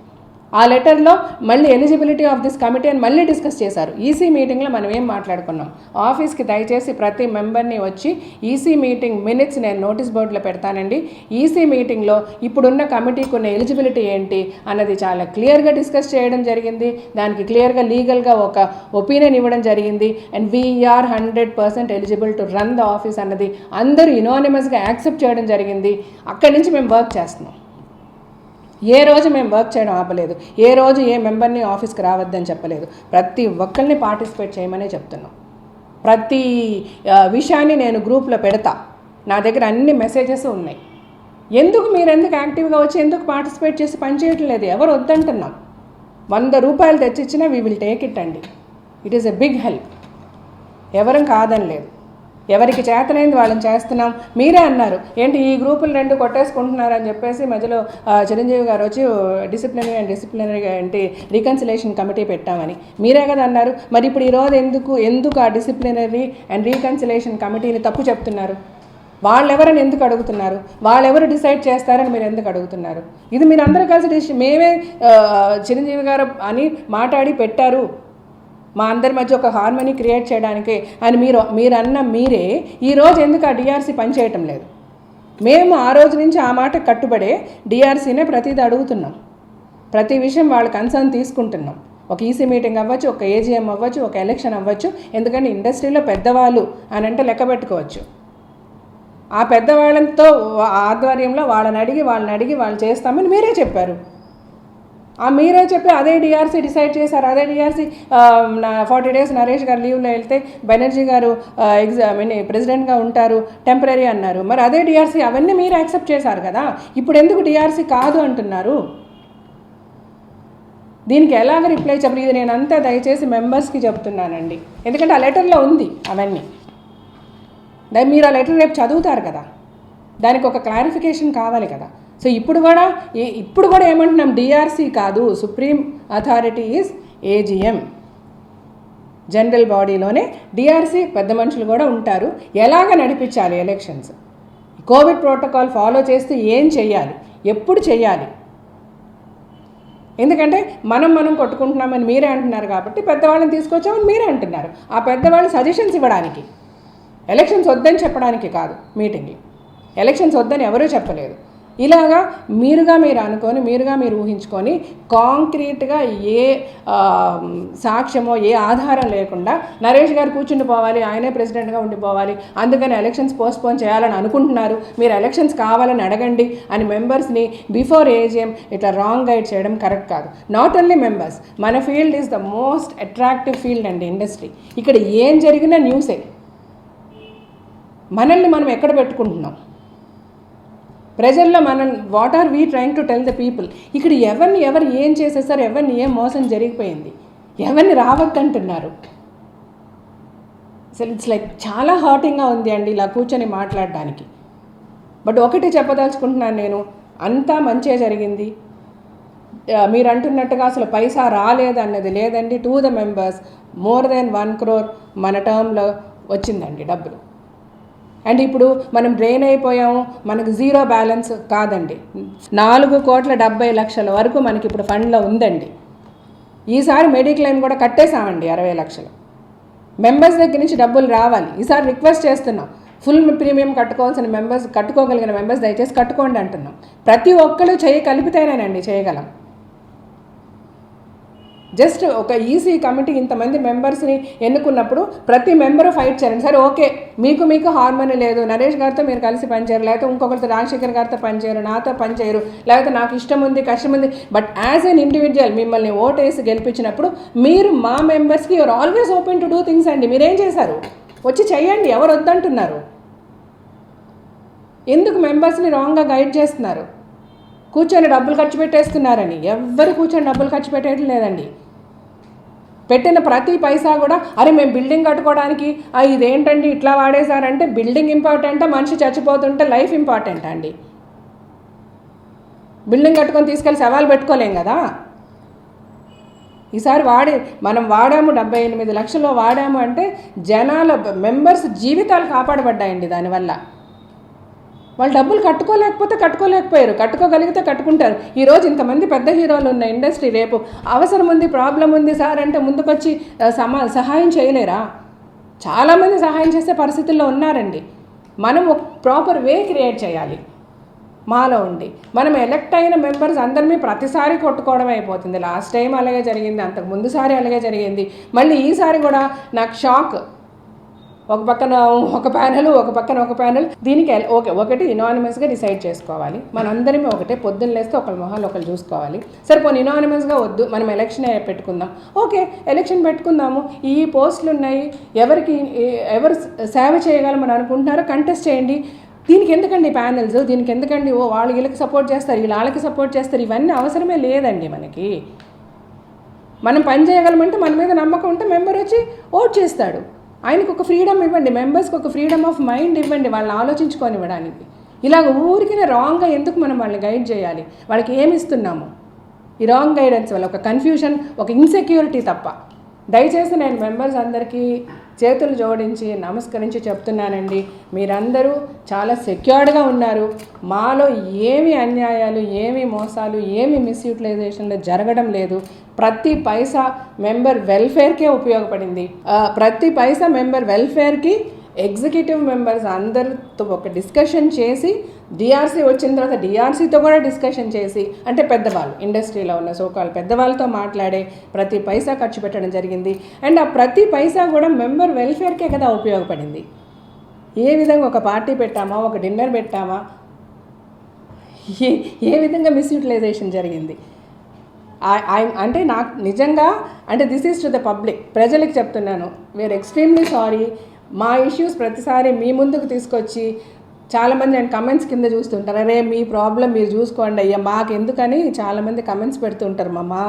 ఆ లెటర్లో మళ్ళీ ఎలిజిబిలిటీ ఆఫ్ దిస్ కమిటీ అని మళ్ళీ డిస్కస్ చేశారు. ఈసీ మీటింగ్లో మనం ఏం మాట్లాడుకున్నాం? ఆఫీస్కి దయచేసి ప్రతి మెంబర్ని వచ్చి ఈసీ మీటింగ్ మినిట్స్ నేను నోటీస్ బోర్డులో పెడతానండి. ఈసీ మీటింగ్లో ఇప్పుడున్న కమిటీకి ఉన్న ఎలిజిబిలిటీ ఏంటి అన్నది చాలా క్లియర్గా డిస్కస్ చేయడం జరిగింది. దానికి క్లియర్గా లీగల్గా ఒక ఒపీనియన్ ఇవ్వడం జరిగింది. And we are 100% eligible to run the office అన్నది అందరూ యునానిమస్గా యాక్సెప్ట్ చేయడం జరిగింది. అక్కడి నుంచి మేము వర్క్ చేస్తున్నాం. ఏ రోజు మేము వర్క్ చేయడం ఆపలేదు, ఏ రోజు ఏ మెంబర్ని ఆఫీస్కి రావద్దని చెప్పలేదు. ప్రతి ఒక్కరిని పార్టిసిపేట్ చేయమనే చెప్తున్నాం. ప్రతి విషయాన్ని నేను గ్రూప్లో పెడతా, నా దగ్గర అన్ని మెసేజెస్ ఉన్నాయి. మీరు ఎందుకు యాక్టివ్గా వచ్చి ఎందుకు పార్టిసిపేట్ చేసి పనిచేయటం లేదు? ఎవరు వద్దంటున్నాం? 100 రూపాయలు తెచ్చిచ్చినా వీ విల్ టేక్ ఇట్ అండి. It is a big help. ఎవరం కాదని లేదు, ఎవరికి చేతనైంది వాళ్ళని చేస్తున్నాం. మీరే అన్నారు ఏంటి ఈ గ్రూపులు 2 కొట్టేసుకుంటున్నారు అని చెప్పేసి మధ్యలో చిరంజీవి గారు వచ్చి డిసిప్లినరీ ఏంటి రీకన్సిలేషన్ కమిటీ పెట్టామని మీరే కదా అన్నారు. మరి ఇప్పుడు ఈరోజు ఎందుకు ఆ డిసిప్లినరీ అండ్ రీకన్సిలేషన్ కమిటీని తప్పు చెప్తున్నారు? వాళ్ళెవరని ఎందుకు అడుగుతున్నారు? వాళ్ళెవరు డిసైడ్ చేస్తారని మీరు ఎందుకు అడుగుతున్నారు? ఇది మీరు అందరూ కలిసి మేమే చిరంజీవి గారు అని మాట్లాడి పెట్టారు, మా అందరి మధ్య ఒక హార్మనీ క్రియేట్ చేయడానికి అని మీరే ఈరోజు ఎందుకు ఆ డిఆర్సీ పనిచేయటం లేదు? మేము ఆ రోజు నుంచి ఆ మాట కట్టుబడే డిఆర్సీనే ప్రతిదీ అడుగుతున్నాం, ప్రతి విషయం వాళ్ళ కన్సర్న్ తీసుకుంటున్నాం. ఒక ఈసీ మీటింగ్ అవ్వచ్చు, ఒక ఏజీఎం అవ్వచ్చు, ఒక ఎలక్షన్ అవ్వచ్చు. ఎందుకంటే ఇండస్ట్రీలో పెద్దవాళ్ళు అని అంటే లెక్క పెట్టుకోవచ్చు. ఆ పెద్దవాళ్ళతో ఆధ్వర్యంలో వాళ్ళని అడిగి వాళ్ళు చేస్తామని మీరే చెప్పారు. మీరే చెప్పి అదే డిఆర్సీ డిసైడ్ చేశారు. అదే డిఆర్సీ 40 days నరేష్ గారు లీవ్లో వెళ్తే బెనర్జీ గారు ప్రెసిడెంట్గా ఉంటారు, టెంపరీ అన్నారు. మరి అదే డిఆర్సీ అవన్నీ మీరు యాక్సెప్ట్ చేశారు కదా. ఇప్పుడు ఎందుకు డిఆర్సీ కాదు అంటున్నారు? దీనికి ఎలాగ రిప్లై చెప్పరు? ఇది నేను అంతా దయచేసి మెంబర్స్కి చెప్తున్నానండి. ఎందుకంటే ఆ లెటర్లో ఉంది అవన్నీ. మీరు ఆ లెటర్ రేపు చదువుతారు కదా, దానికి ఒక క్లారిఫికేషన్ కావాలి కదా. సో ఇప్పుడు కూడా ఏమంటున్నాం, డిఆర్సీ కాదు, supreme authority is AGM. General బాడీలోనే డిఆర్సీ పెద్ద మనుషులు కూడా ఉంటారు. ఎలాగ నడిపించాలి ఎలక్షన్స్, కోవిడ్ ప్రోటోకాల్ ఫాలో చేస్తూ ఏం చేయాలి, ఎప్పుడు చేయాలి. ఎందుకంటే మనం కొట్టుకుంటున్నామని మీరే అంటున్నారు కాబట్టి పెద్దవాళ్ళని తీసుకొచ్చామని మీరే అంటున్నారు. ఆ పెద్దవాళ్ళు సజెషన్స్ ఇవ్వడానికి, ఎలక్షన్స్ వద్దని చెప్పడానికి కాదు. మీటింగ్లు ఎలక్షన్స్ వద్దని ఎవరూ చెప్పలేదు. ఇలాగా మీరు ఊహించుకొని కాంక్రీట్గా ఏ సాక్ష్యమో ఏ ఆధారం లేకుండా నరేష్ గారు కూర్చుండిపోవాలి, ఆయనే ప్రెసిడెంట్గా ఉండిపోవాలి, అందుకని ఎలక్షన్స్ పోస్ట్పోన్ చేయాలని అనుకుంటున్నారు, మీరు ఎలక్షన్స్ కావాలని అడగండి అని మెంబర్స్ని బిఫోర్ ఏజీఎం ఇట్లా రాంగ్ గైడ్ చేయడం కరెక్ట్ కాదు. నాట్ ఓన్లీ మెంబర్స్, మన field is the most attractive field అండి ఇండస్ట్రీ. ఇక్కడ ఏం జరిగినా న్యూసే. మనల్ని మనం ఎక్కడ పెట్టుకుంటున్నాం ప్రజల్లో? What are we trying to tell the people? ఇక్కడ ఎవరు ఏం చేసేసారు, ఎవరిని ఏం మోసం జరిగిపోయింది, ఎవరిని రావద్దంటున్నారు. అసలు ఇట్స్ లైక్ చాలా హార్టింగ్గా ఉంది అండి ఇలా కూర్చొని మాట్లాడడానికి. బట్ ఒకటి చెప్పదలుచుకుంటున్నాను నేను, అంతా మంచే జరిగింది. మీరు అంటున్నట్టుగా అసలు పైసా రాలేదు అన్నది లేదండి. To the members more than 1 crore మన టర్మ్లో వచ్చిందండి డబ్బులు. అండ్ ఇప్పుడు మనం డ్రైన్ అయిపోయాము, మనకు జీరో బ్యాలెన్స్ కాదండి. 4,70,00,000 వరకు మనకి ఇప్పుడు ఫండ్లో ఉందండి. ఈసారి మెడిక్లెయిమ్ కూడా కట్టేశామండి 60 లక్షలు. మెంబర్స్ దగ్గర నుంచి డబ్బులు రావాలి. ఈసారి రిక్వెస్ట్ చేస్తున్నాం, ఫుల్ ప్రీమియం కట్టుకోగలిగిన మెంబర్స్ దయచేసి కట్టుకోండి అంటున్నాం. ప్రతి ఒక్కరు కలిపితేనేనండి చేయగలం. జస్ట్ ఒక ఈసీ కమిటీ ఇంతమంది మెంబర్స్ని ఎన్నుకున్నప్పుడు ప్రతి మెంబరు ఫైట్ చేయండి. సరే ఓకే, మీకు హార్మోని లేదు, నరేష్ గారితో మీరు కలిసి పనిచేయరు, లేకపోతే ఇంకొకరితో రాజశేఖర్ గారితో పనిచేయరు, నాతో పనిచేయరు, లేకపోతే నాకు ఇష్టం ఉంది కష్టం ఉంది. బట్ యాజ్ ఎన్ ఇండివిజువల్ మిమ్మల్ని ఓటేసి గెలిపించినప్పుడు మీరు మా మెంబర్స్కి you are always open to do things అండి. మీరేం చేశారు? వచ్చి చెయ్యండి. ఎవరు వద్దంటున్నారు? ఎందుకు మెంబర్స్ని రాంగ్గా గైడ్ చేస్తున్నారు? కూర్చొని డబ్బులు ఖర్చు పెట్టేస్తున్నారని. ఎవ్వరు కూర్చొని డబ్బులు ఖర్చు పెట్టేయడం లేదండి. పెట్టిన ప్రతి పైసా కూడా అరే మేము బిల్డింగ్ కట్టుకోవడానికి ఇదేంటండి ఇట్లా వాడేశారంటే, బిల్డింగ్ ఇంపార్టెంటా, మనిషి చచ్చిపోతుంటే లైఫ్ ఇంపార్టెంటా అండి? బిల్డింగ్ కట్టుకొని తీసుకెళ్ళి సవాలు పెట్టుకోలేం కదా. ఈసారి మనం వాడాము 78 లక్షలు వాడాము అంటే జనాల మెంబర్స్ జీవితాలు కాపాడబడ్డాయండి దానివల్ల. వాళ్ళు డబ్బులు కట్టుకోలేకపోయారు, కట్టుకోగలిగితే కట్టుకుంటారు. ఈరోజు ఇంతమంది పెద్ద హీరోలు ఉన్న ఇండస్ట్రీ రేపు అవసరం ఉంది, ప్రాబ్లం ఉంది సార్ అంటే ముందుకొచ్చి సహాయం చేయలేరా? చాలామంది సహాయం చేసే పరిస్థితుల్లో ఉన్నారండి. మనం ఒక ప్రాపర్ వే క్రియేట్ చేయాలి మాలో ఉండి. మనం ఎలక్ట్ అయిన మెంబర్స్ అందరినీ ప్రతిసారి కొట్టుకోవడం అయిపోతుంది. లాస్ట్ టైం అలాగే జరిగింది, అంతకు ముందుసారి అలాగే జరిగింది, మళ్ళీ ఈసారి కూడా నాకు షాక్. ఒక పక్కన ఒక ప్యానెల్, ఒక పక్కన ఒక ప్యానెల్. దీనికి ఒకటి ఇనానిమస్గా డిసైడ్ చేసుకోవాలి. మనందరిమీ ఒకటే, పొద్దున్న లేస్తే ఒకళ్ళ మొహాలు ఒకళ్ళు చూసుకోవాలి. సరే పోనీ ఇనానిమస్గా వద్దు, మనం ఎలక్షన్ పెట్టుకుందాం. ఓకే, ఎలక్షన్ పెట్టుకుందాము. ఈ పోస్టులు ఉన్నాయి, ఎవరు సేవ చేయగలమని అనుకుంటున్నారో కంటెస్ట్ చేయండి. దీనికి ఎందుకండి ప్యానెల్స్, దీనికి ఎందుకండి వాళ్ళు వీళ్ళకి సపోర్ట్ చేస్తారు, వాళ్ళకి సపోర్ట్ చేస్తారు, ఇవన్నీ అవసరమే లేదండి. మనం పని చేయగలమంటే మన మీద నమ్మకం ఉంటే మెంబర్ వచ్చి ఓట్ చేస్తాడు. ఆయనకు ఒక ఫ్రీడమ్ ఇవ్వండి, మెంబర్స్కి ఒక ఫ్రీడమ్ ఆఫ్ మైండ్ ఇవ్వండి, వాళ్ళని ఆలోచించుకొని ఇవ్వడానికి. ఇలాగ ఊరికినే రాంగ్గా ఎందుకు మనం వాళ్ళని గైడ్ చేయాలి? వాళ్ళకి ఏమి ఇస్తున్నాము? ఈ రాంగ్ గైడెన్స్ వల్ల ఒక కన్ఫ్యూషన్, ఒక ఇన్సెక్యూరిటీ తప్ప. దయచేసి నేను మెంబర్స్ అందరికీ చేతులు జోడించి నమస్కరించి చెప్తున్నానండి, మీరందరూ చాలా సెక్యూర్డ్గా ఉన్నారు. మాలో ఏమి అన్యాయాలు, ఏమి మోసాలు, ఏమి మిస్యూటిలైజేషన్లు జరగడం లేదు. ప్రతి పైసా మెంబర్ వెల్ఫేర్కే ఉపయోగపడింది. ప్రతి పైసా మెంబర్ వెల్ఫేర్కి ఎగ్జిక్యూటివ్ మెంబర్స్ అందరితో ఒక డిస్కషన్ చేసి డిఆర్సీ వచ్చిన తర్వాత డిఆర్సీతో కూడా డిస్కషన్ చేసి, అంటే పెద్దవాళ్ళు ఇండస్ట్రీలో ఉన్న సోకాల్ పెద్దవాళ్ళతో మాట్లాడే ప్రతి పైసా ఖర్చు పెట్టడం జరిగింది. అండ్ ఆ ప్రతి పైసా కూడా మెంబర్ వెల్ఫేర్కే కదా ఉపయోగపడింది. ఏ విధంగా ఒక పార్టీ పెట్టామా, ఒక డిన్నర్ పెట్టామా, ఏ విధంగా మిస్యూటిలైజేషన్ జరిగింది అంటే నాకు నిజంగా అంటే this is to the public, ప్రజలకు చెప్తున్నాను. We are extremely sorry. మా ఇష్యూస్ ప్రతిసారి మీ ముందుకు తీసుకొచ్చి చాలామంది నేను కమెంట్స్ కింద చూస్తుంటారు, అరే మీ ప్రాబ్లం మీరు చూసుకోండి అయ్యా మాకు ఎందుకని చాలామంది కమెంట్స్ పెడుతుంటారు మా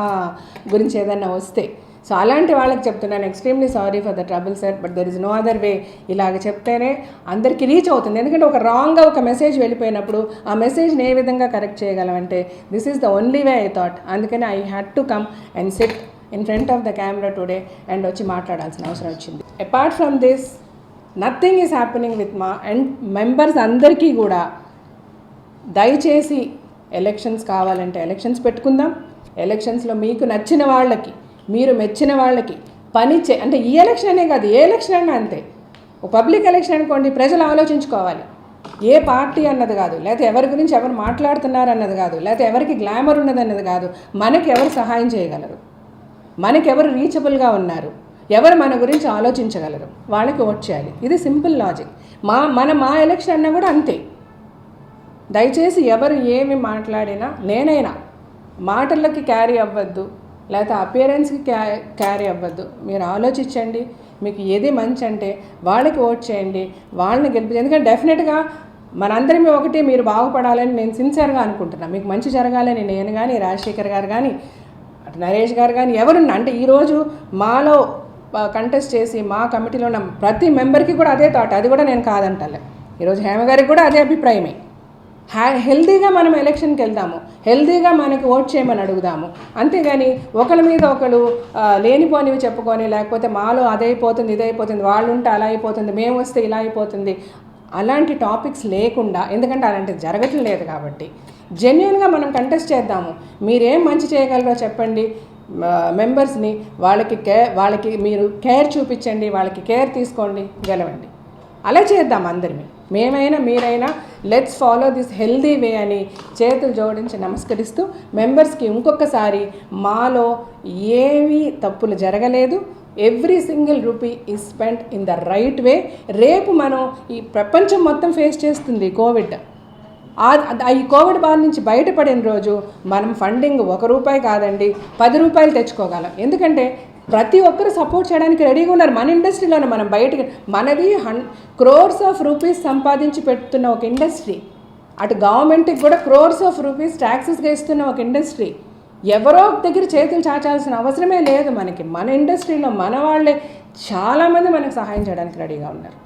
గురించి ఏదైనా వస్తే. సో అలాంటి వాళ్ళకి చెప్తున్నాను, extremely sorry for the trouble sir, but there is no other way. ఇలాగ చెప్తేనే అందరికీ రీచ్ అవుతుంది. ఎందుకంటే ఒక రాంగ్గా ఒక మెసేజ్ వెళ్ళిపోయినప్పుడు ఆ మెసేజ్ని ఏ విధంగా కరెక్ట్ చేయగలమంటే this is the only way I thought. అందుకని I had to come and sit in front of the camera today and వచ్చి మాట్లాడాల్సిన అవసరం వచ్చింది. Apart from this nothing is happening with మా అండ్ మెంబర్స్ అందరికీ కూడా దయచేసి ఎలక్షన్స్ కావాలంటే ఎలక్షన్స్ పెట్టుకుందాం. ఎలక్షన్స్లో మీకు నచ్చిన వాళ్ళకి, మీరు మెచ్చిన వాళ్ళకి అంటే ఈ ఎలక్షన్ అనే కాదు, ఏ ఎలక్షన్ అయినా అంతే. పబ్లిక్ ఎలక్షన్ అనుకోండి, ప్రజలు ఆలోచించుకోవాలి. ఏ పార్టీ అన్నది కాదు, లేకపోతే ఎవరి గురించి ఎవరు మాట్లాడుతున్నారు అన్నది కాదు, లేకపోతే ఎవరికి గ్లామర్ ఉన్నది అన్నది కాదు, మనకి ఎవరు సహాయం చేయగలరు, మనకెవరు రీచబుల్గా ఉన్నారు, ఎవరు మన గురించి ఆలోచించగలరు, వాళ్ళకి ఓట్ చేయాలి. ఇది సింపుల్ లాజిక్. మా ఎలక్షన్ అన్నా కూడా అంతే. దయచేసి ఎవరు ఏమి మాట్లాడినా నేనైనా మాటలకి క్యారీ అవ్వద్దు, లేకపోతే అపియరెన్స్కి క్యారీ అవ్వద్దు. మీరు ఆలోచించండి, మీకు ఏది మంచి అంటే వాళ్ళకి ఓట్ చేయండి, వాళ్ళని గెలిపించండి. ఎందుకంటే డెఫినెట్గా మనందరిమీ ఒకటి, మీరు బాగుపడాలని నేను సిన్సియర్గా అనుకుంటున్నాను. మీకు మంచి జరగాలని నేను కానీ, రాజశేఖర్ గారు కానీ, నరేష్ గారు కానీ ఎవరున్నా అంటే ఈరోజు మాలో కంటెస్ట్ చేసి మా కమిటీలో ఉన్న ప్రతి మెంబర్కి కూడా అదే థాట్. అది కూడా నేను కాదంటలే. ఈరోజు హేమ గారికి కూడా అదే అభిప్రాయమే. హెల్దీగా మనం ఎలక్షన్కి వెళ్దాము, హెల్దీగా మనకి ఓట్ చేయమని అడుగుదాము. అంతేగాని ఒకరి మీద ఒకరు లేనిపోనివి చెప్పుకొని, లేకపోతే మాలో అదైపోతుంది ఇదైపోతుంది, వాళ్ళు ఉంటే అలా అయిపోతుంది, మేము వస్తే ఇలా అయిపోతుంది, అలాంటి టాపిక్స్ లేకుండా, ఎందుకంటే అలాంటిది జరగటం లేదు కాబట్టి జెన్యున్గా మనం కంటెస్ట్ చేద్దాము. మీరేం మంచి చేయగలరో చెప్పండి. మెంబర్స్ని వాళ్ళకి మీరు కేర్ చూపించండి, వాళ్ళకి కేర్ తీసుకోండి, గెలవండి. అలా చేద్దాం అందరినీ. మేమైనా మీరైనా let's follow this healthy way అని చేతులు జోడించి నమస్కరిస్తూ మెంబర్స్కి ఇంకొకసారి మాలో ఏమీ తప్పులు జరగలేదు. Every single rupee is spent in the right way. రేపు మనం ఈ ప్రపంచం మొత్తం ఫేస్ చేస్తుంది కోవిడ్. ఈ కోవిడ్ బారి నుంచి బయటపడిన రోజు మనం ఫండింగ్ ₹1 కాదండి, ₹10 తెచ్చుకోగలం. ఎందుకంటే ప్రతి ఒక్కరు సపోర్ట్ చేయడానికి రెడీగా ఉన్నారు. మన ఇండస్ట్రీలోనే మనం బయటకి, మనది crores of rupees సంపాదించి పెడుతున్న ఒక ఇండస్ట్రీ, అటు గవర్నమెంట్కి కూడా crores of rupees ట్యాక్సెస్గా ఇస్తున్న ఒక ఇండస్ట్రీ. ఎవరో దగ్గర చేతులు చాచాల్సిన అవసరమే లేదు మనకి. మన ఇండస్ట్రీలో మన వాళ్ళే చాలామంది మనకు సహాయం చేయడానికి రెడీగా ఉన్నారు.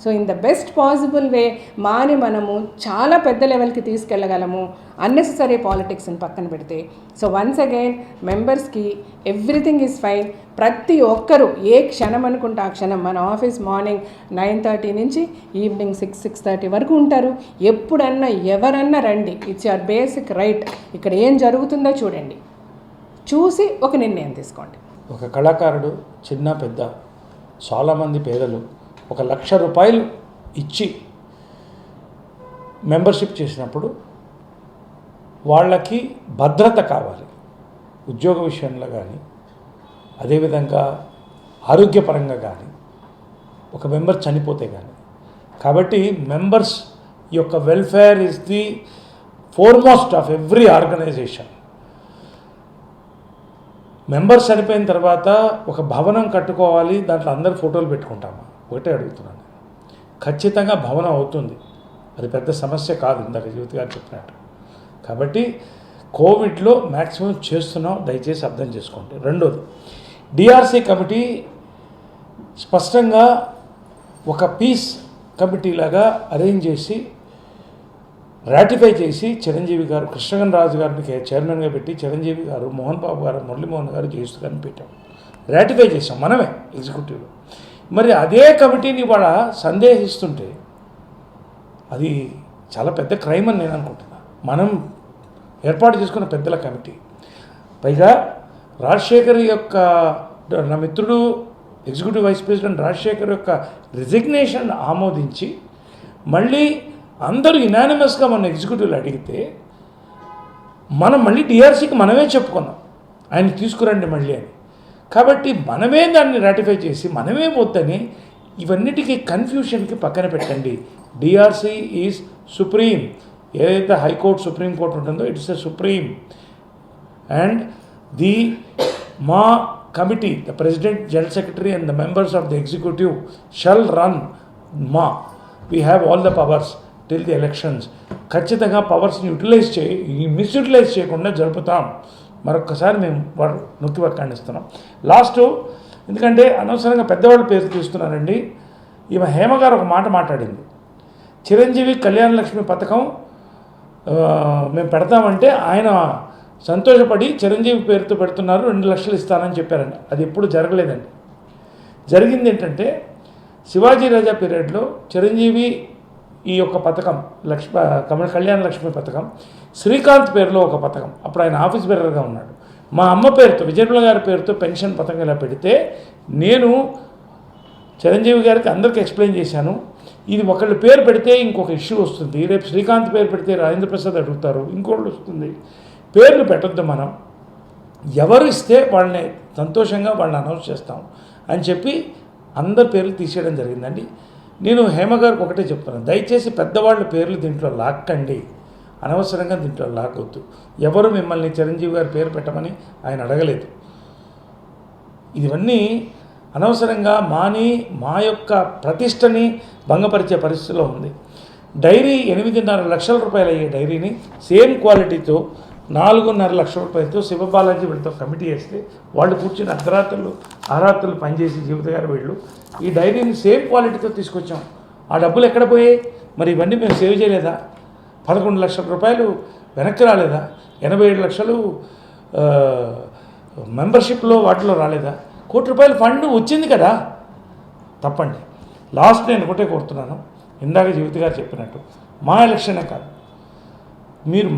So in the best possible way మాని మనము చాలా పెద్ద లెవెల్కి తీసుకెళ్ళగలము, అన్నెసెసరీ పాలిటిక్స్ని పక్కన పెడితే. సో వన్స్ అగైన్ మెంబర్స్కి ఎవ్రీథింగ్ ఈజ్ ఫైన్. ప్రతి ఒక్కరూ ఏ క్షణం అనుకుంటే ఆ క్షణం, మన ఆఫీస్ మార్నింగ్ 9:30 నుంచి ఈవినింగ్ 6-6:30 వరకు ఉంటారు. ఎప్పుడన్నా ఎవరన్నా రండి, ఇట్స్ యువర్ బేసిక్ రైట్. ఇక్కడ ఏం జరుగుతుందో చూడండి, చూసి ఒక నిర్ణయం తీసుకోండి. ఒక కళాకారుడు చిన్న పెద్ద చాలామంది పేదలు ₹1,00,000 ఇచ్చి మెంబర్షిప్ చేసినప్పుడు వాళ్ళకి భద్రత కావాలి, ఉద్యోగ విషయంలో కానీ, అదేవిధంగా ఆరోగ్యపరంగా కానీ, ఒక మెంబర్ చనిపోతే కానీ. కాబట్టి మెంబర్స్ యొక్క welfare is the foremost of every organisation. Members చనిపోయిన తర్వాత ఒక భవనం కట్టుకోవాలి, దాంట్లో అందరు ఫోటోలు పెట్టుకుంటామా? ఒకటే అడుగుతున్నాను. ఖచ్చితంగా భవనం అవుతుంది, అది పెద్ద సమస్య కాదు, ఇందాక జ్యోతి గారు చెప్పినట్టు. కాబట్టి కోవిడ్లో మ్యాక్సిమం చేస్తున్నాం, దయచేసి అర్థం చేసుకోండి. రెండోది, డిఆర్సీ కమిటీ స్పష్టంగా ఒక పీస్ కమిటీ లాగా అరేంజ్ చేసి రాటిఫై చేసి చిరంజీవి గారు, కృష్ణగన్ రాజు గారిని చైర్మన్గా పెట్టి, చిరంజీవి గారు, మోహన్ బాబు గారు, మురళీమోహన్ గారు, జయస్తు గారిని పెట్టాం, రాటిఫై చేసాం మనమే ఎగ్జిక్యూటివ్లో. మరి అదే కమిటీని ఇవాళ సందేహిస్తుంటే అది చాలా పెద్ద క్రైమ్ అని నేను అనుకుంటున్నాను. మనం ఏర్పాటు చేసుకున్న పెద్దల కమిటీ, పైగా రాజశేఖర్ యొక్క నా మిత్రుడు ఎగ్జిక్యూటివ్ వైస్ ప్రెసిడెంట్ రాజశేఖర్ యొక్క రిజిగ్నేషన్ ఆమోదించి మళ్ళీ అందరూ యునానిమస్గా మన ఎగ్జిక్యూటివ్లు అడిగితే మనం మళ్ళీ డిఆర్సీకి మనమే చెప్పుకున్నాం ఆయన తీసుకురండి మళ్ళీ అని. కాబట్టి మనమే దాన్ని రాటిఫై చేసి మనమే వద్దని ఇవన్నిటికీ కన్ఫ్యూషన్కి పక్కన పెట్టండి. DRC is supreme. ఏదైతే హైకోర్టు సుప్రీంకోర్టు ఉంటుందో ఇట్స్ ఎ సుప్రీం. అండ్ మా committee, the president, general secretary and the members of the executive shall run we have all the powers till the elections. ఖచ్చితంగా పవర్స్ని మిస్యూటిలైజ్ చేయకుండా జరుపుతాం. మరొక్కసారి మేము నొక్కి వక్కాణిస్తున్నాం. Last, ఎందుకంటే అనవసరంగా పెద్దవాళ్ళ పేరు తీస్తున్నారండి. ఈమె హేమ గారు ఒక మాట మాట్లాడింది, చిరంజీవి కళ్యాణ లక్ష్మి పథకం మేము పెడతామంటే ఆయన సంతోషపడి చిరంజీవి పేరుతో పెడుతున్నారు, 2 లక్షలు ఇస్తానని చెప్పారండి. అది ఎప్పుడు జరగలేదండి. జరిగింది ఏంటంటే శివాజీ రాజా పీరియడ్లో చిరంజీవి ఈ యొక్క పథకం కళ్యాణ లక్ష్మి పథకం శ్రీకాంత్ పేరులో ఒక పథకం, అప్పుడు ఆయన ఆఫీస్ బేరర్గా ఉన్నాడు. మా అమ్మ పేరుతో, విజయనుల గారి పేరుతో పెన్షన్ పథకం ఇలా పెడితే నేను చిరంజీవి గారికి అందరికీ ఎక్స్ప్లెయిన్ చేశాను, ఇది ఒకళ్ళ పేరు పెడితే ఇంకొక ఇష్యూ వస్తుంది, రేపు శ్రీకాంత్ పేరు పెడితే రాజేంద్ర ప్రసాద్ అడుగుతారు, ఇంకోళ్ళు వస్తుంది, పేర్లు పెట్టొద్దు, మనం ఎవరు ఇస్తే వాళ్ళని సంతోషంగా వాళ్ళని అనౌన్స్ చేస్తాం అని చెప్పి అందరి పేర్లు తీసేయడం జరిగిందండి. నేను హేమ గారికి ఒకటే చెప్తున్నాను, దయచేసి పెద్దవాళ్ళ పేర్లు దీంట్లో లాక్కండి, అనవసరంగా దీంట్లో లాక్కొద్దు. ఎవరు మిమ్మల్ని చిరంజీవి గారి పేరు పెట్టమని ఆయన అడగలేదు. ఇవన్నీ అనవసరంగా మా యొక్క ప్రతిష్టని భంగపరిచే పరిస్థితిలో ఉంది. డైరీ 8.5 లక్షల రూపాయలు అయ్యే డైరీని సేమ్ క్వాలిటీతో 4.5 లక్షల రూపాయలతో శివబాలాజీ వీళ్ళతో కమిటీ వేస్తే వాళ్ళు కూర్చొని అర్ధరాత్రులు పనిచేసి జీవిత గారు వీళ్ళు ఈ డైరీని సేమ్ క్వాలిటీతో తీసుకొచ్చాం. ఆ డబ్బులు ఎక్కడ పోయాయి? మరి ఇవన్నీ మేము సేవ్ చేయలేదా? 11 లక్షల రూపాయలు వెనక్కి రాలేదా? 87 లక్షలు మెంబర్షిప్లో వాటిలో రాలేదా? ₹1 కోటి ఫండ్ వచ్చింది కదా, తప్పండి. లాస్ట్ నేను ఒకటే కోరుతున్నాను, ఇందాక జీవిత గారు చెప్పినట్టు మా ఎలక్షనే కాదు, మీరు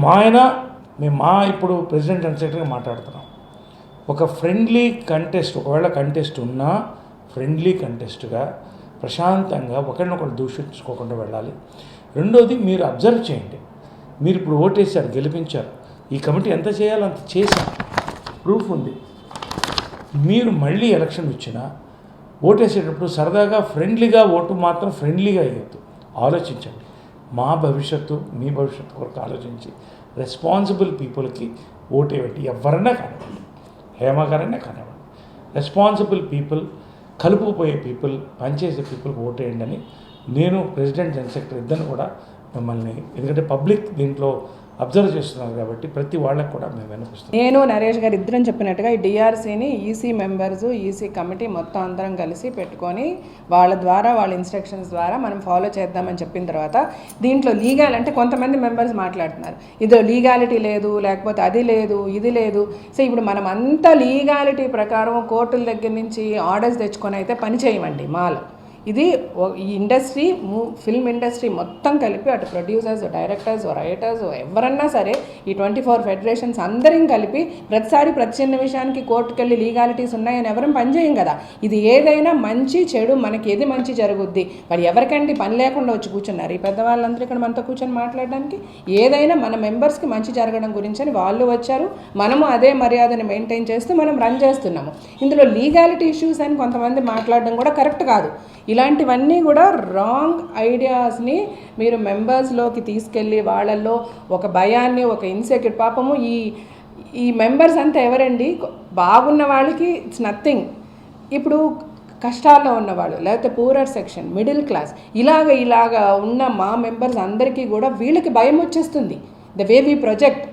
మేము ఇప్పుడు ప్రెసిడెంట్ అండ్ సెక్రటరీగా మాట్లాడుతున్నాం. ఒక ఫ్రెండ్లీ కంటెస్ట్, ఒకవేళ కంటెస్ట్ ఉన్నా ఫ్రెండ్లీ కంటెస్ట్గా ప్రశాంతంగా ఒకరినొకరు దూషించుకోకుండా వెళ్ళాలి. రెండోది, మీరు అబ్జర్వ్ చేయండి, మీరు ఇప్పుడు ఓటేశారు, గెలిపించారు, ఈ కమిటీ ఎంత చేయాలో అంత చేశారు, ప్రూఫ్ ఉంది. మీరు మళ్ళీ ఎలక్షన్ వచ్చినా ఓటేసేటప్పుడు సరదాగా ఫ్రెండ్లీగా ఓటు మాత్రం ఫ్రెండ్లీగా వేయద్దు, ఆలోచించండి. మా భవిష్యత్తు మీ భవిష్యత్తు కొరకు ఆలోచించి రెస్పాన్సిబుల్ పీపుల్కి ఓటేయండి. ఎవరన్నా కానివ్వండి, హేమ గారైనా కానివ్వండి, రెస్పాన్సిబుల్ పీపుల్, కలుపుకుపోయే పీపుల్, పనిచేసే పీపుల్కి ఓటేయండి అని నేను ప్రెసిడెంట్ జనరల్ సెక్రటరీ ఇద్దరిని కూడా మిమ్మల్ని, ఎందుకంటే పబ్లిక్ దీంట్లో అబ్జర్వ్ చేస్తున్నారు కాబట్టి ప్రతి వాళ్ళకి కూడా మేము వినిపిస్తాం. నేను నరేష్ గారు ఇద్దరం చెప్పినట్టుగా ఈ డిఆర్సీని ఈసీ మెంబర్స్, ఈసీ కమిటీ మొత్తం అందరం కలిసి పెట్టుకొని వాళ్ళ ద్వారా, వాళ్ళ ఇన్స్ట్రక్షన్స్ ద్వారా మనం ఫాలో చేద్దామని చెప్పిన తర్వాత దీంట్లో లీగల్ అంటే కొంతమంది మెంబర్స్ మాట్లాడుతున్నారు, ఇదో లీగాలిటీ లేదు, లేకపోతే అది లేదు, ఇది లేదు. సో ఇప్పుడు మనం అంతా లీగాలిటీ ప్రకారం కోర్టుల దగ్గర నుంచి ఆర్డర్స్ తెచ్చుకొని అయితే పని చేయమండి. మాలో ఇది ఈ ఇండస్ట్రీ, ఫిల్మ్ ఇండస్ట్రీ మొత్తం కలిపి, అటు ప్రొడ్యూసర్స్, డైరెక్టర్స్, రైటర్స్, ఎవరన్నా సరే ఈ 24 ఫెడరేషన్స్ అందరం కలిపి ప్రతిసారి ప్రతి చిన్న విషయానికి కోర్టుకు వెళ్ళి లీగాలిటీస్ ఉన్నాయని ఎవరం పనిచేయం కదా. ఇది ఏదైనా మంచి చెడు మనకి ఏది మంచి జరుగుద్ది, మరి ఎవరికంటే పని లేకుండా వచ్చి కూర్చున్నారు ఈ పెద్దవాళ్ళందరూ ఇక్కడ మనతో కూర్చొని మాట్లాడడానికి. ఏదైనా మన మెంబర్స్కి మంచి జరగడం గురించి అని వాళ్ళు వచ్చారు, మనము అదే మర్యాదను మెయింటైన్ చేస్తూ మనం రన్ చేస్తున్నాము. ఇందులో లీగాలిటీ ఇష్యూస్ అని కొంతమంది మాట్లాడడం కూడా కరెక్ట్ కాదు. ఇలాంటివన్నీ కూడా రాంగ్ ఐడియాస్ని మీరు మెంబర్స్లోకి తీసుకెళ్ళి వాళ్ళల్లో ఒక భయాన్ని, ఒక ఇన్సెక్యూర్, పాపము ఈ మెంబర్స్ అంతా ఎవరండి, బాగున్న వాళ్ళకి ఇట్స్ నథింగ్. ఇప్పుడు కష్టాల్లో ఉన్నవాళ్ళు, లేకపోతే పూరర్ సెక్షన్, మిడిల్ క్లాస్, ఇలాగా ఉన్న మా మెంబర్స్ అందరికీ కూడా వీళ్ళకి భయం వచ్చేస్తుంది the way we project.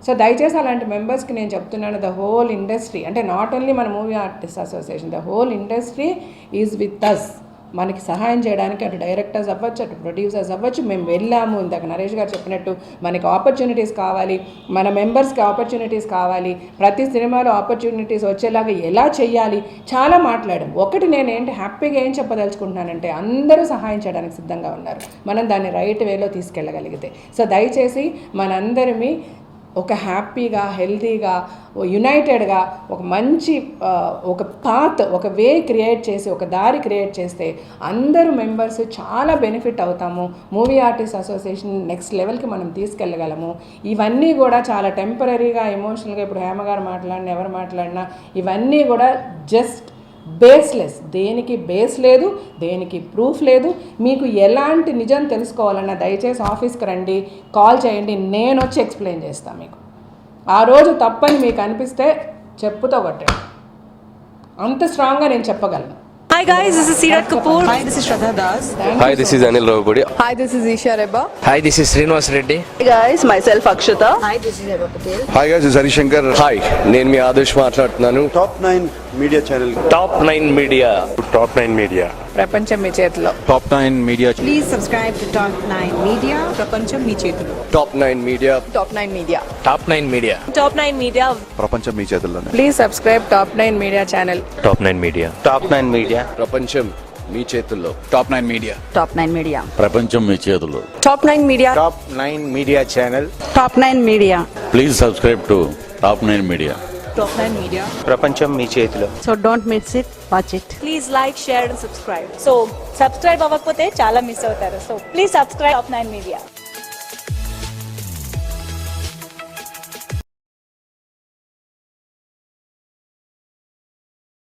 So దయచేసి అలాంటి మెంబర్స్కి నేను చెప్తున్నాను, ద హోల్ ఇండస్ట్రీ, అంటే నాట్ ఓన్లీ మన movie artist association, the whole industry is with us. మనకి సహాయం చేయడానికి అటు డైరెక్టర్స్ అవ్వచ్చు, అటు ప్రొడ్యూసర్స్ అవ్వచ్చు. మేము వెళ్ళాము, ఇందాక నరేష్ గారు చెప్పినట్టు మనకి ఆపర్చునిటీస్ కావాలి, మన మెంబర్స్కి ఆపర్చునిటీస్ కావాలి, ప్రతి సినిమాలో ఆపర్చునిటీస్ వచ్చేలాగా ఎలా చెయ్యాలి, చాలా మాట్లాడాం. ఒకటి నేనేంటి హ్యాపీగా ఏం చెప్పదలుచుకుంటున్నానంటే అందరూ సహాయం చేయడానికి సిద్ధంగా ఉన్నారు, మనం దాన్ని రైట్ వేలో తీసుకెళ్ళగలిగితే. సో దయచేసి మనందరినీ ఒక హ్యాపీగా, హెల్తీగా, యునైటెడ్గా ఒక మంచి ఒక పాత్, ఒక వే క్రియేట్ చేసి, ఒక దారి క్రియేట్ చేస్తే అందరూ మెంబర్స్ చాలా బెనిఫిట్ అవుతాము. మూవీ ఆర్టిస్ట్ అసోసియేషన్ నెక్స్ట్ లెవెల్కి మనం తీసుకెళ్ళగలము. ఇవన్నీ కూడా చాలా టెంపరీగా, ఎమోషనల్గా, ఇప్పుడు హేమ గారు మాట్లాడినా ఎవరు మాట్లాడినా ఇవన్నీ కూడా జస్ట్ బేస్లెస్. దేనికి బేస్ లేదు, దేనికి ప్రూఫ్ లేదు. మీకు ఎలాంటి నిజం తెలుసుకోవాలన్నా దయచేసి ఆఫీస్కి రండి, కాల్ చేయండి, నేను వచ్చి ఎక్స్ప్లెయిన్ చేస్తాను మీకు. ఆ రోజు తప్పని మీకు అనిపిస్తే చెప్పుతో కొట్టండి, అంత స్ట్రాంగ్గా నేను చెప్పగలను. Hi guys, this is Sirat Kapoor. Hi, this is Shraddha Das. Hi, this is Anil Ravapudi. Hi, this is Isha Reba. Hi, this is Srinivas Reddy. Hey guys, myself Akshata. Hi, this is Eva Patel. Hi guys, this is Harishankar. Hi, నేను మీ ఆదర్శ్ మాట్లాడుతున్నాను. Top 9 media channel top 9 media. Top 9 media ప్రపంచం మీ చేతిలో. Top 9 media. Please subscribe to Top 9 Media. ప్రపంచం మీ చేతిలో. Top 9 media. Top 9 Media. Top 9 Media. Top 9 Media. ప్రపంచం మీ చేతుల్లోనే. Please subscribe top 9 media channel. Top 9 media. Top 9 Media. ప్రపంచం మీ చేతుల్లో. Top 9 Media. Top 9 Media. ప్రపంచం మీ చేతుల్లో. Top 9 Media. Top 9 Media channel. Top 9 Media. Please subscribe to top 9 media. Top 9 Media. ప్రపంచం మీ చేతిలో. So don't miss it. Watch it. Please like, share and subscribe. So subscribe అవ్వకపోతే చాలా miss అవుతారు. So please subscribe Top 9 Media.